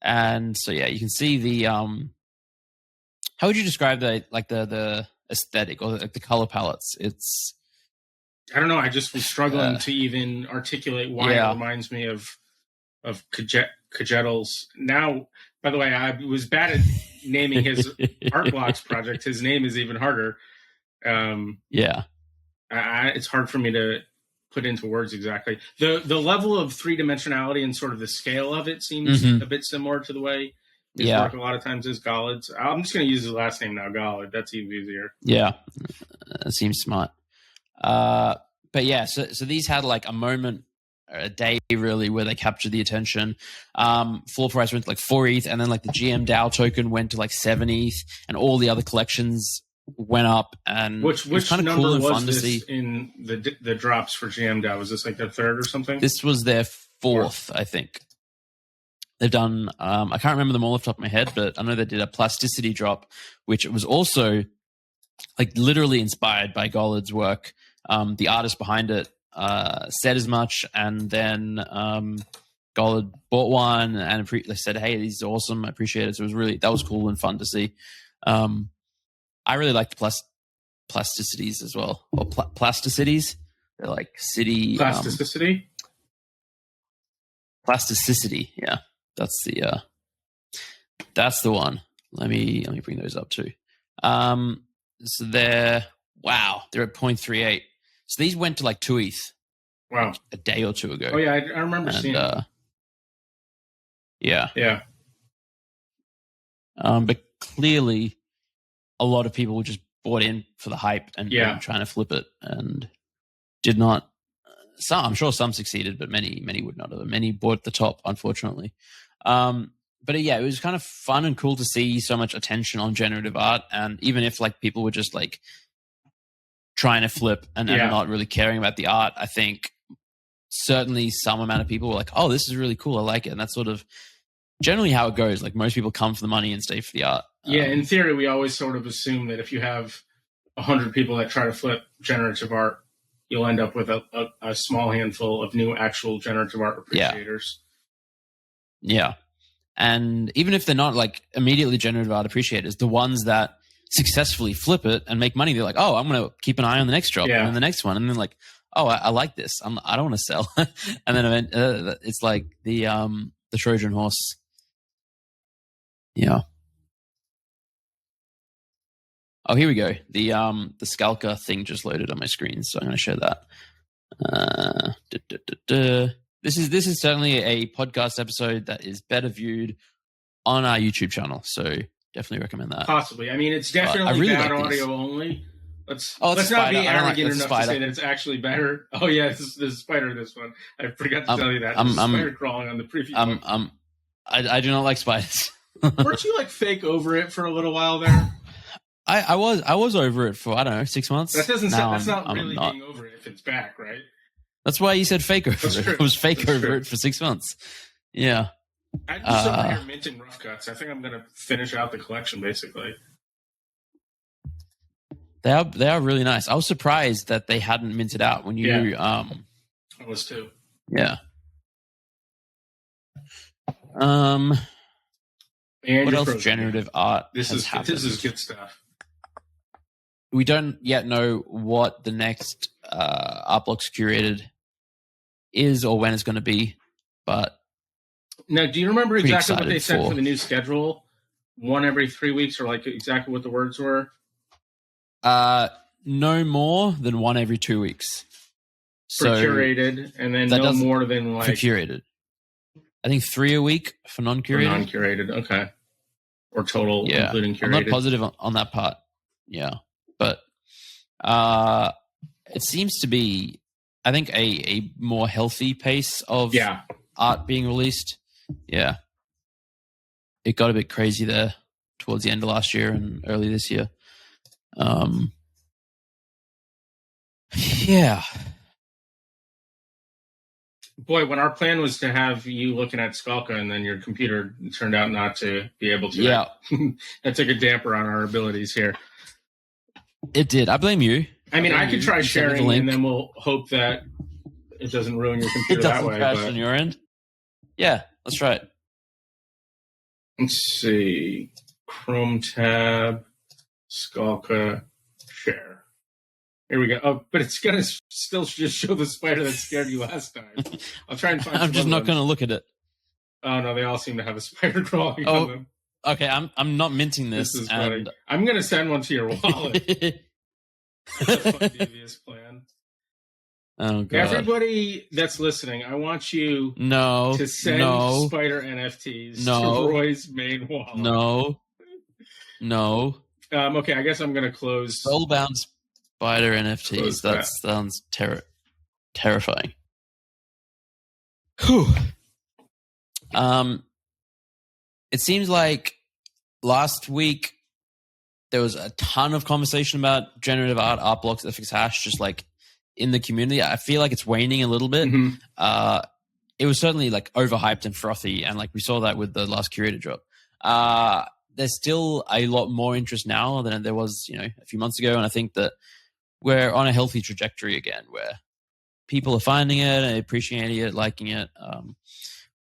And so, yeah, you can see the, how would you describe the aesthetic or the color palettes? It's, I don't know. I just was struggling to even articulate why it reminds me of Kajetel's. Now, by the way, I was bad at naming his Art Blocks project. His name is even harder. It's hard for me to put into words exactly. The level of three-dimensionality and sort of the scale of it seems a bit similar to the way his work a lot of times is Galid's. I'm just going to use his last name now, Galid. That's even easier. Yeah, that seems smart. But yeah, so these had like a moment, a day really, where they captured the attention. Floor price went to like 4 ETH, and then like the gmDAO token went to like 7 ETH, and all the other collections went up. And which kind of number cool and was fun this to see in the drops for gmDAO? Was this like their third or something? This was their fourth, I think. They've done, I can't remember them all off the top of my head, but I know they did a plasticity drop, which was also like literally inspired by Galid's work. The artist behind it said as much, and then Galid bought one and they said, "Hey, these are awesome. I appreciate it." So it was that was cool and fun to see. I really liked plasticities as well, or plasticities. They're like city plasticity. Plasticity, yeah, that's the one. Let me bring those up too. So they're at 0.38. So these went to like 2 ETH. Wow. A day or two ago. Oh yeah, I remember seeing. Yeah. But clearly, a lot of people just bought in for the hype and trying to flip it, and did not. I'm sure some succeeded, but many would not have. Many bought the top, unfortunately. But yeah, it was kind of fun and cool to see so much attention on generative art, and even if like people were just like trying to flip and not really caring about the art, I think certainly some amount of people were like, "Oh, this is really cool. I like it." And that's sort of generally how it goes. Like most people come for the money and stay for the art. Yeah, in theory, we always sort of assume that if you have 100 people that try to flip generative art, you'll end up with a small handful of new actual generative art appreciators. Yeah. And even if they're not like immediately generative art appreciators, the ones that successfully flip it and make money, they're like, "Oh, I'm going to keep an eye on the next drop and then the next one." And then like, "Oh, I like this. I don't want to sell." And then it's like the Trojan horse Yeah. Oh, here we go. The Scalca thing just loaded on my screen, so I'm going to show that. This is certainly a podcast episode that is better viewed on our YouTube channel, so definitely recommend that. Possibly. I mean, it's definitely really bad like audio these. only. Let's Oh, it's not a be spider. I don't like- arrogant that's a enough to spider. say that it's actually better. Oh yeah, there's a spider in this one. I forgot to tell you that. There's a spider crawling on the preview. I do not like spiders. Weren't you like fake over it for a little while there? I was over it for, I don't know, 6 months. That doesn't. That's not I'm really not. being over it if it's back, right? That's why you said fake over That's it. true. I was fake That's over true. it for 6 months. Yeah. I'm just over here minting rough cuts. I think I'm going to finish out the collection basically. They are really nice. I was surprised that they hadn't minted out when you I was too. Yeah. And What you're else? frozen. Generative art. This has is happened. good stuff. We don't yet know what the next Art Blocks curated is or when it's going to be, but Now, do you remember Pretty exactly what they excited said for- for the new schedule? One every 3 weeks, or like exactly what the words were? no more than one every 2 weeks. For So curated, and then that no doesn't- more than for like curated. I think 3 a week for for non-curated. non-curated. Okay. Or total, Yeah. including I'm not curated. positive on that part. Yeah. But it seems to be, I think, a more healthy pace of Yeah. art being released. Yeah. It got a bit crazy there towards the end of last year and early this year. Yeah. Boy, when our plan was to have you looking at Skalka and then your computer turned out not to be able to. Yeah. That took a damper on our abilities here. It did. I blame you. I mean, I could try You sent me the sharing link. and then we'll hope that it doesn't ruin your It computer that doesn't way. crash But on your end. Yeah, let's try it. let's see. Chrome tab, Skalka, share. Here we go. Oh, but it's going to still just show the spider that scared you last time. I'll try and find I'm just not going to look at it. Oh, no, they all seem to have a spider crawling Oh, on them. Okay, I'm not minting this. This is and funny. I'm going to send one to your wallet. That's a fun, devious plan. Oh god. Everybody that's listening, I want you No. to send no. spider NFTs No. to Roy's main wallet. No. Okay, I guess I'm going to close. Spellbound spider Close NFTs. that. That sounds terrifying. Whew. It seems like last week there was a ton of conversation about generative art blocks, fxhash, just like in the community. I feel like it's waning a little bit. Mhm. It was certainly like overhyped and frothy, and like we saw that with the last curated drop. There's still a lot more interest now than there was, a few months ago, and I think that we're on a healthy trajectory again, where people are finding it and appreciating it, liking it,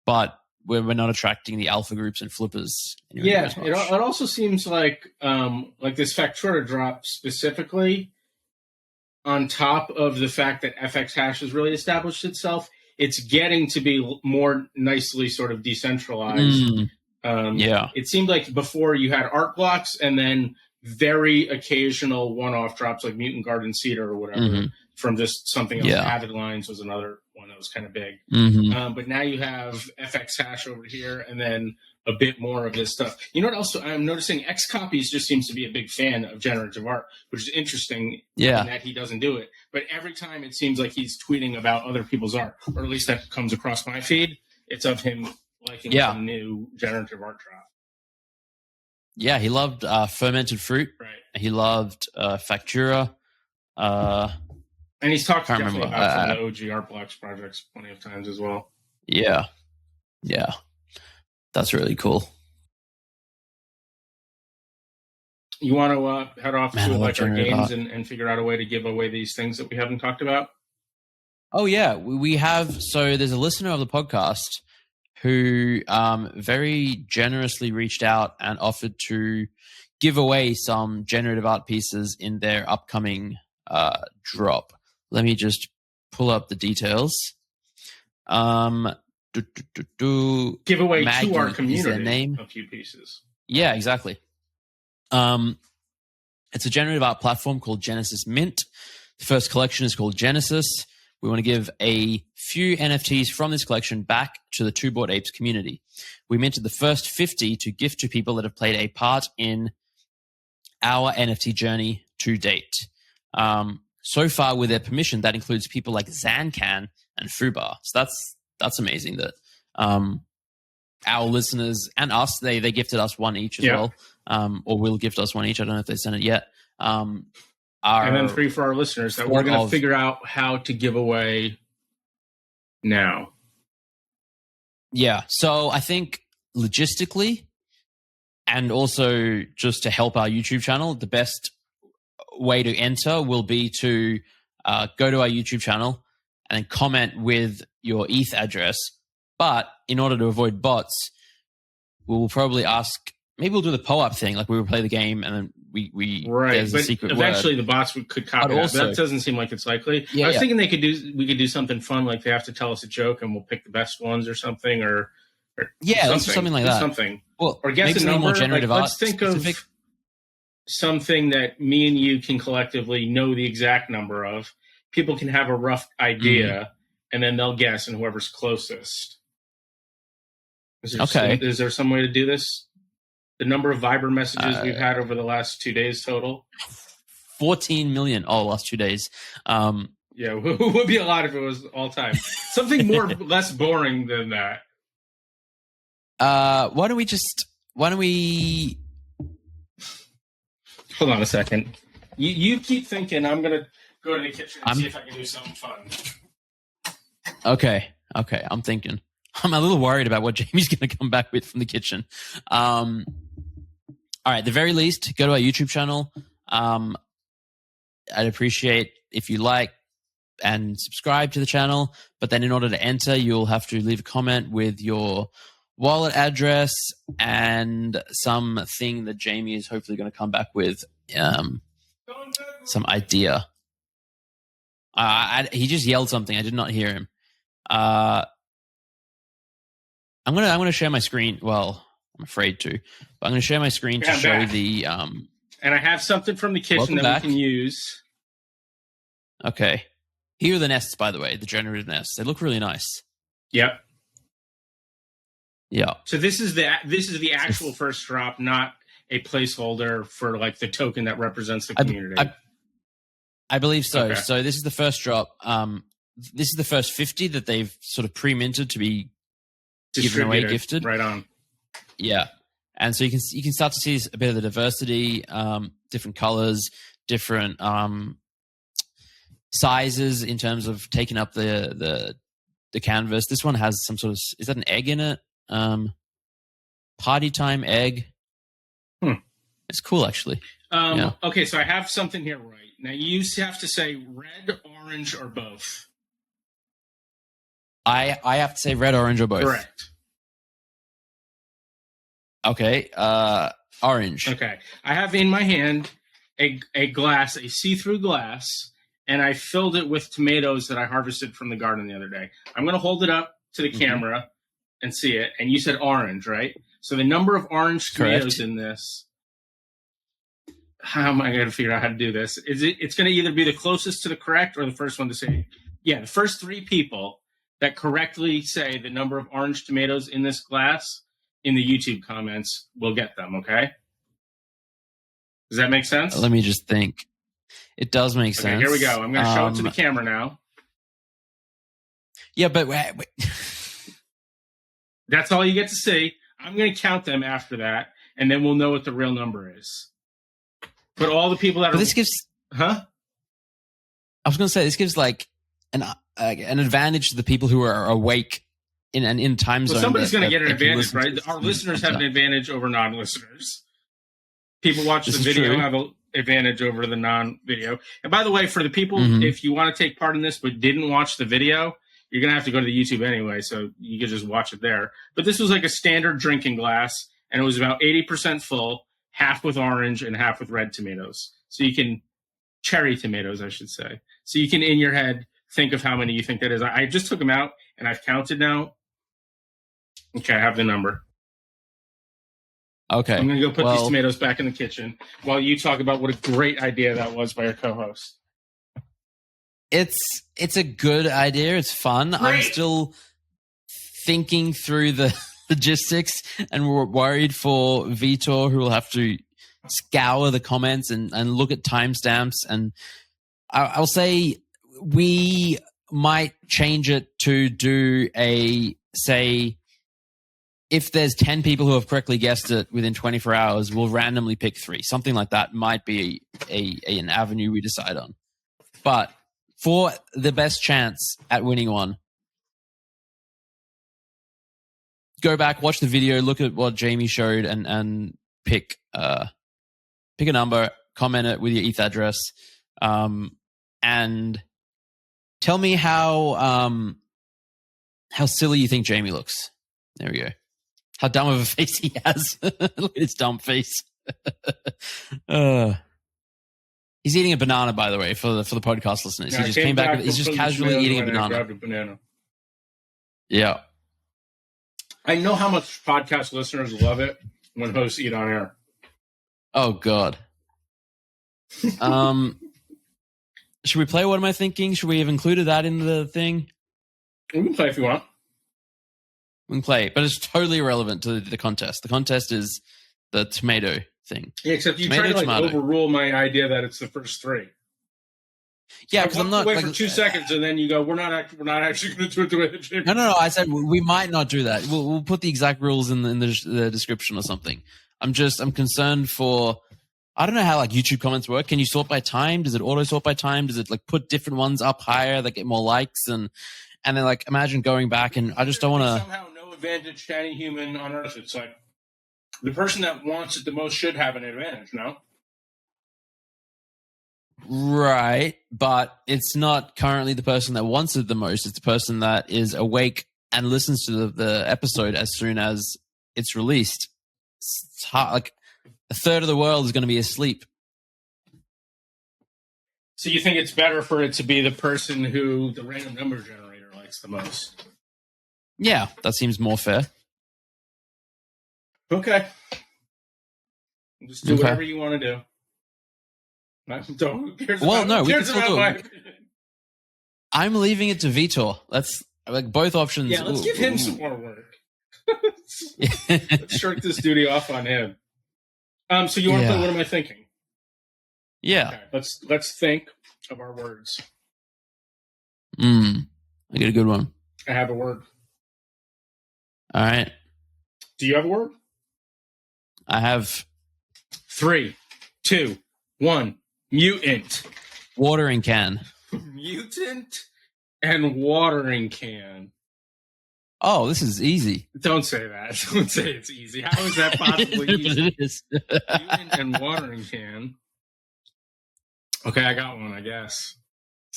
but we're not attracting the alpha groups and flippers. Yeah, as much. it also seems like this Factura drop specifically, on top of the fact that fxhash has really established itself, it's getting to be more nicely sort of decentralized. Yeah. It seemed like before you had art blocks and then very occasional one-off drops like Mutant Garden Cedar or whatever Mhm. from just something else. Yeah. Avid Lines was another one that was kind of big. Mhm. But now you have fxhash over here and then a bit more of this stuff. You know what else I'm noticing? X Copies just seems to be a big fan of generative art, which is interesting Yeah. in that he doesn't do it. But every time it seems like he's tweeting about other people's art, or at least that comes across my feed. It's of him liking some new generative art drop. Yeah, he loved fermented fruit. Right. He loved Factura. And he's talked Can't definitely remember. about some of the OG Art Blocks projects plenty of times as well. Yeah. That's really cool. You want to head off Man, I to love like our generative games art. and figure out a way to give away these things that we haven't talked about? Oh yeah, we have. So there's a listener of the podcast who very generously reached out and offered to give away some generative art pieces in their upcoming drop. Let me just pull up the details. Give away Maggie to our is community their name. a few pieces. Yeah, exactly. It's a generative art platform called Genesis Mint. The first collection is called Genesis. We want to give a few NFTs from this collection back to the Two Bored Apes community. We minted the first 50 to gift to people that have played a part in our NFT journey to date. So far, with their permission, that includes people like Zancan and Fubar. So that's amazing that our listeners and us, they gifted us one each as well, or will gift us one each. I don't know if they sent it yet. And then 3 for our listeners that we're going to figure out how to give away now. Yeah. So I think logistically and also just to help our YouTube channel, the best way to enter will be to go to our YouTube channel and then comment with your ETH address. But in order to avoid bots, we will probably ask, maybe we'll do the PO-up thing, like we will play the game and then we right. There's but a secret eventually word. The bots could copy that. But that doesn't seem like it's likely. I was thinking we could do something fun, like they have to tell us a joke and we'll pick the best ones or something, or something like that. Something. Well, or guess a number. More generative art let's think specific. Of something that me and you can collectively know the exact number of. People can have a rough idea, and then they'll guess, and whoever's closest. Is there some way to do this? The number of Viber messages we've had over the last 2 days total? 14 million. Oh, last 2 days. Yeah, it would be a lot if it was all time. Something less boring than that. Why don't we Hold on a second. You keep thinking. I'm going to go to the kitchen and see if I can do something fun. Okay. I'm thinking. I'm a little worried about what Jamie's going to come back with from the kitchen. All right. At the very least, go to our YouTube channel. I'd appreciate if you like and subscribe to the channel. But then in order to enter, you'll have to leave a comment with your wallet address and something that Jamie is hopefully going to come back with, some idea. He just yelled something. I did not hear him. I'm gonna share my screen. Well, I'm afraid to, but I'm gonna share my screen to show back. The. And I have something from the kitchen that we can use. Okay, here are the nests, by the way, the generative nests. They look really nice. Yep. Yeah. So this is the actual first drop, not a placeholder for like the token that represents the community. I believe so. Okay. So this is the first drop. This is the first 50 that they've sort of pre-minted to be given away, gifted. Right on. Yeah. And so you can start to see a bit of the diversity, different colors, different sizes in terms of taking up the canvas. This one has some sort of, is that an egg in it? Party time egg. It's cool, actually. Okay, so I have something here right. Now you have to say red, orange, or both. I have to say red, orange, or both. Correct. Okay, orange. Okay. I have in my hand a glass, a see-through glass, and I filled it with tomatoes that I harvested from the garden the other day. I'm going to hold it up to the camera and see it. And you said orange, right? So the number of orange tomatoes in this, how am I going to figure out how to do this? It's going to either be the closest to the correct or the first one to say, the first 3 people that correctly say the number of orange tomatoes in this glass in the YouTube comments will get them, okay? Does that make sense? Let me just think. It does make sense. Here we go. I'm going to show it to the camera now. Yeah, but wait. That's all you get to see. I'm going to count them after that, and then we'll know what the real number is. But all the people that but this gives... Huh? I was going to say, this gives like an advantage to the people who are awake in time zone. Well, somebody's going to get an advantage, right? Our listeners have an advantage over non-listeners. People watch the video have an advantage over the non-video. And by the way, for the people, if you want to take part in this but didn't watch the video, you're going to have to go to the YouTube anyway, so you can just watch it there. But this was like a standard drinking glass, and it was about 80% full, half with orange and half with red tomatoes. So you can, cherry tomatoes, I should say. So you can, in your head, think of how many you think that is. I just took them out, and I've counted now. Okay, I have the number. Okay. I'm going to go put these tomatoes back in the kitchen while you talk about what a great idea that was by your co-host. It's a good idea. It's fun. Great. I'm still thinking through the logistics, and we're worried for Vitor, who will have to scour the comments and look at timestamps. And I'll say we might change it to do say, if there's 10 people who have correctly guessed it within 24 hours, we'll randomly pick 3. Something like that might be an avenue we decide on. But for the best chance at winning one, go back, watch the video, look at what Jamie showed, and pick a number, comment it with your ETH address, and tell me how silly you think Jamie looks. There we go. How dumb of a face he has. Look at his dumb face. He's eating a banana, by the way, for the podcast listeners. Yeah, he just came back. He's just casually eating a banana. I grabbed a banana. Yeah. I know how much podcast listeners love it when hosts eat on air. Oh, God. Should we play What Am I Thinking? Should we have included that in the thing? We can play if you want. We can play, but it's totally irrelevant to the contest. The contest is the tomato thing. Yeah, except you try to overrule my idea that it's the first 3. Yeah, because I'm not away for 2 seconds, and then you go, "We're not actually going to do it the way that Jamie." No. I said we might not do that. We'll put the exact rules in the description or something. I'm concerned for. I don't know how YouTube comments work. Can you sort by time? Does it auto sort by time? Does it put different ones up higher that get more likes and then imagine going back and I just don't want to. Somehow, no advantage to any human on Earth. It's like the person that wants it the most should have an advantage. No. Right, but it's not currently the person that wants it the most. It's the person that is awake and listens to the episode as soon as it's released. It's hard, a third of the world is going to be asleep. So you think it's better for it to be the person who the random number generator likes the most? Yeah, that seems more fair. Okay. Just do whatever you want to do. Who cares about I'm leaving it to Vitor. Let's both options. Yeah, let's give him some more work. Let's shirk this duty off on him. So you want to play What Am I Thinking? Yeah. Okay, let's think of our words. I get a good one. I have a word. All right. Do you have a word? I have 3, 2, 1. Mutant. Watering can. Mutant and watering can. Oh, this is easy. Don't say that. Don't say it's easy. How is that possibly easy? It is. Mutant and watering can. Okay, I got one, I guess.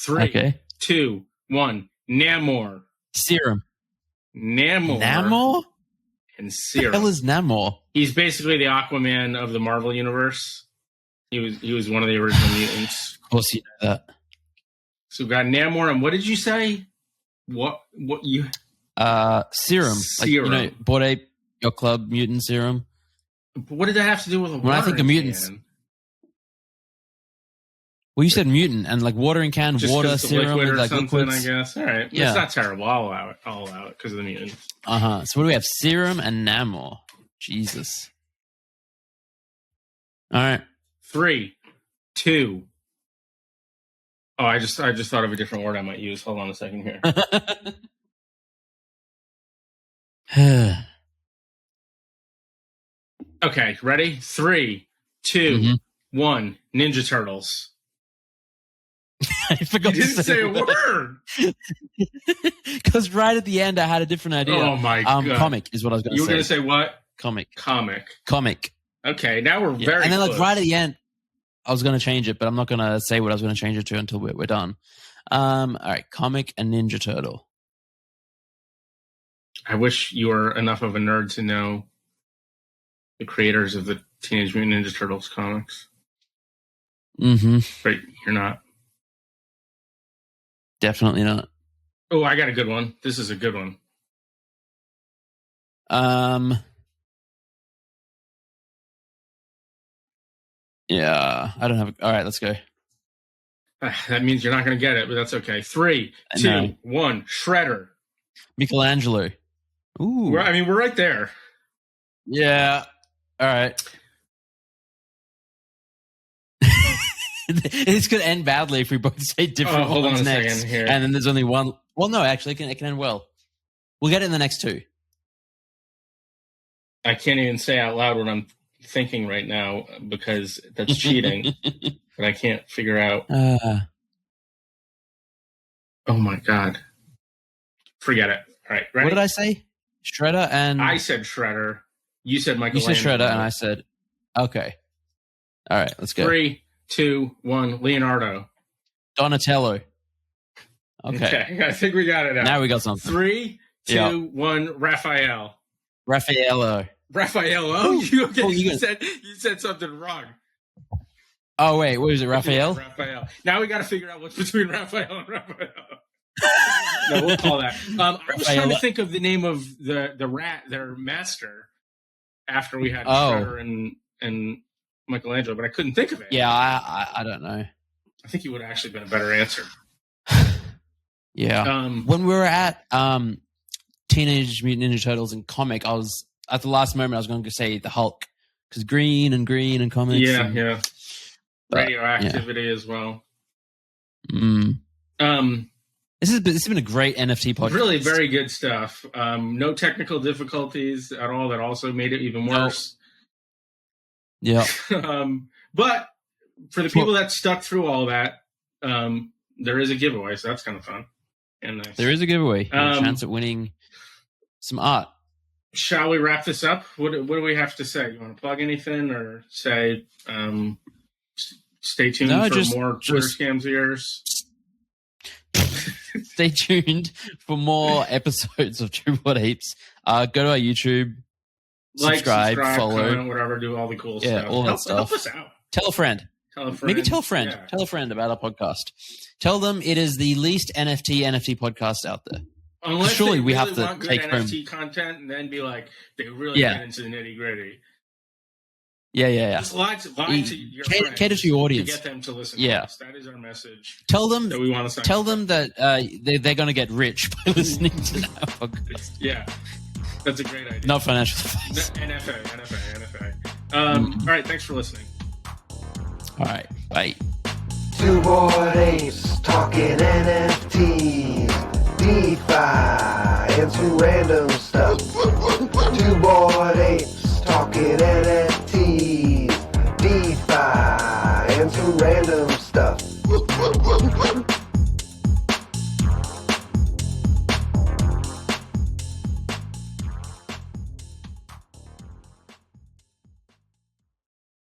3, 2, 1. Namor. Serum. Namor? And serum. What the hell is Namor? He's basically the Aquaman of the Marvel Universe. He was one of the original mutants. Of course you know that. So we've got Namor, and what did you say? What you? Serum. Serum. Bored Ape, your club, mutant serum. What did that have to do with a when I think of mutants? Well, you said mutant and watering can, just water, serum, liquid or with something, liquids. I guess. All right. Yeah. It's not terrible. I'll allow it because of the mutants. So what do we have? Serum and Namor. Jesus. All right. 3, 2. Oh, I just thought of a different word I might use. Hold on a second here. Okay, ready? 3, 2, 1. Ninja Turtles. I forgot you didn't say a word. Because right at the end, I had a different idea. Oh my god! Comic is what I was going to say. You were going to say what? Comic. Okay, now we're very. And then close. right at the end, I was going to change it, but I'm not going to say what I was going to change it to until we're done. All right, comic and Ninja Turtle. I wish you were enough of a nerd to know the creators of the Teenage Mutant Ninja Turtles comics. But you're not. Definitely not. Oh, I got a good one. This is a good one. Yeah, I don't have. All right, let's go. That means you're not going to get it, but that's okay. 3, 2, 1. Shredder. Michelangelo. Ooh. We're right there. Yeah. All right. It's going to end badly if we both say different hold ones on a next. second here. And then there's only one. Well, no, actually, it can end well. We'll get it in the next 2. I can't even say out loud what I'm thinking right now because that's cheating. But I can't figure out. Oh my God. Forget it. All right. Ready? What did I say? Shredder and... I said Shredder. You said Michelangelo. You said Shredder and I said... Okay. All right, let's go. 3, 2, 1. Leonardo. Donatello. Okay. I think we got it out. Now we got something. 3, 2, 1. Raphael. Raffaello. You said something wrong. Oh, wait. What is it? Raphael? Raphael. Now we got to figure out what's between Raphael and Raphael. No, we'll call that. I was trying to think of the name of the rat, their master, after we had Shredder and Michelangelo, but I couldn't think of it. Yeah, I don't know. I think he would have actually been a better answer. Yeah. When we were at Teenage Mutant Ninja Turtles in comic, I was at the last moment I was going to say the Hulk because green and comics. Yeah. Radioactivity as well. This has been a great NFT podcast. Really very good stuff. No technical difficulties at all that also made it even worse. Yeah. But for the people that stuck through all that, there is a giveaway, so that's kind of fun and nice. There is a giveaway. A chance at winning some art. Shall we wrap this up? What do we have to say? You want to plug anything or say stay tuned for more Twitter scams of yours? Stay tuned for more episodes of Two Bored Apes. Go to our YouTube, subscribe, follow, comment, whatever, do all the cool stuff. All that stuff. Help us out. Tell a friend. Maybe tell a friend. Yeah. Tell a friend about our podcast. Tell them it is the least NFT podcast out there. Unless surely we really have to want good take NFT home content and then be like, they really get into the nitty gritty. Yeah. Just lie to your friends. Cater to your audience. To get them to listen to us. That is our message. Tell them that we want to tell them that they're going to get rich by listening to our podcast. Yeah. That's a great idea. Not financial advice. NFA. All right. Thanks for listening. All right. Bye. Two Bored Apes talking NFTs, DeFi, and some random stuff. Two Bored Apes talking NFTs.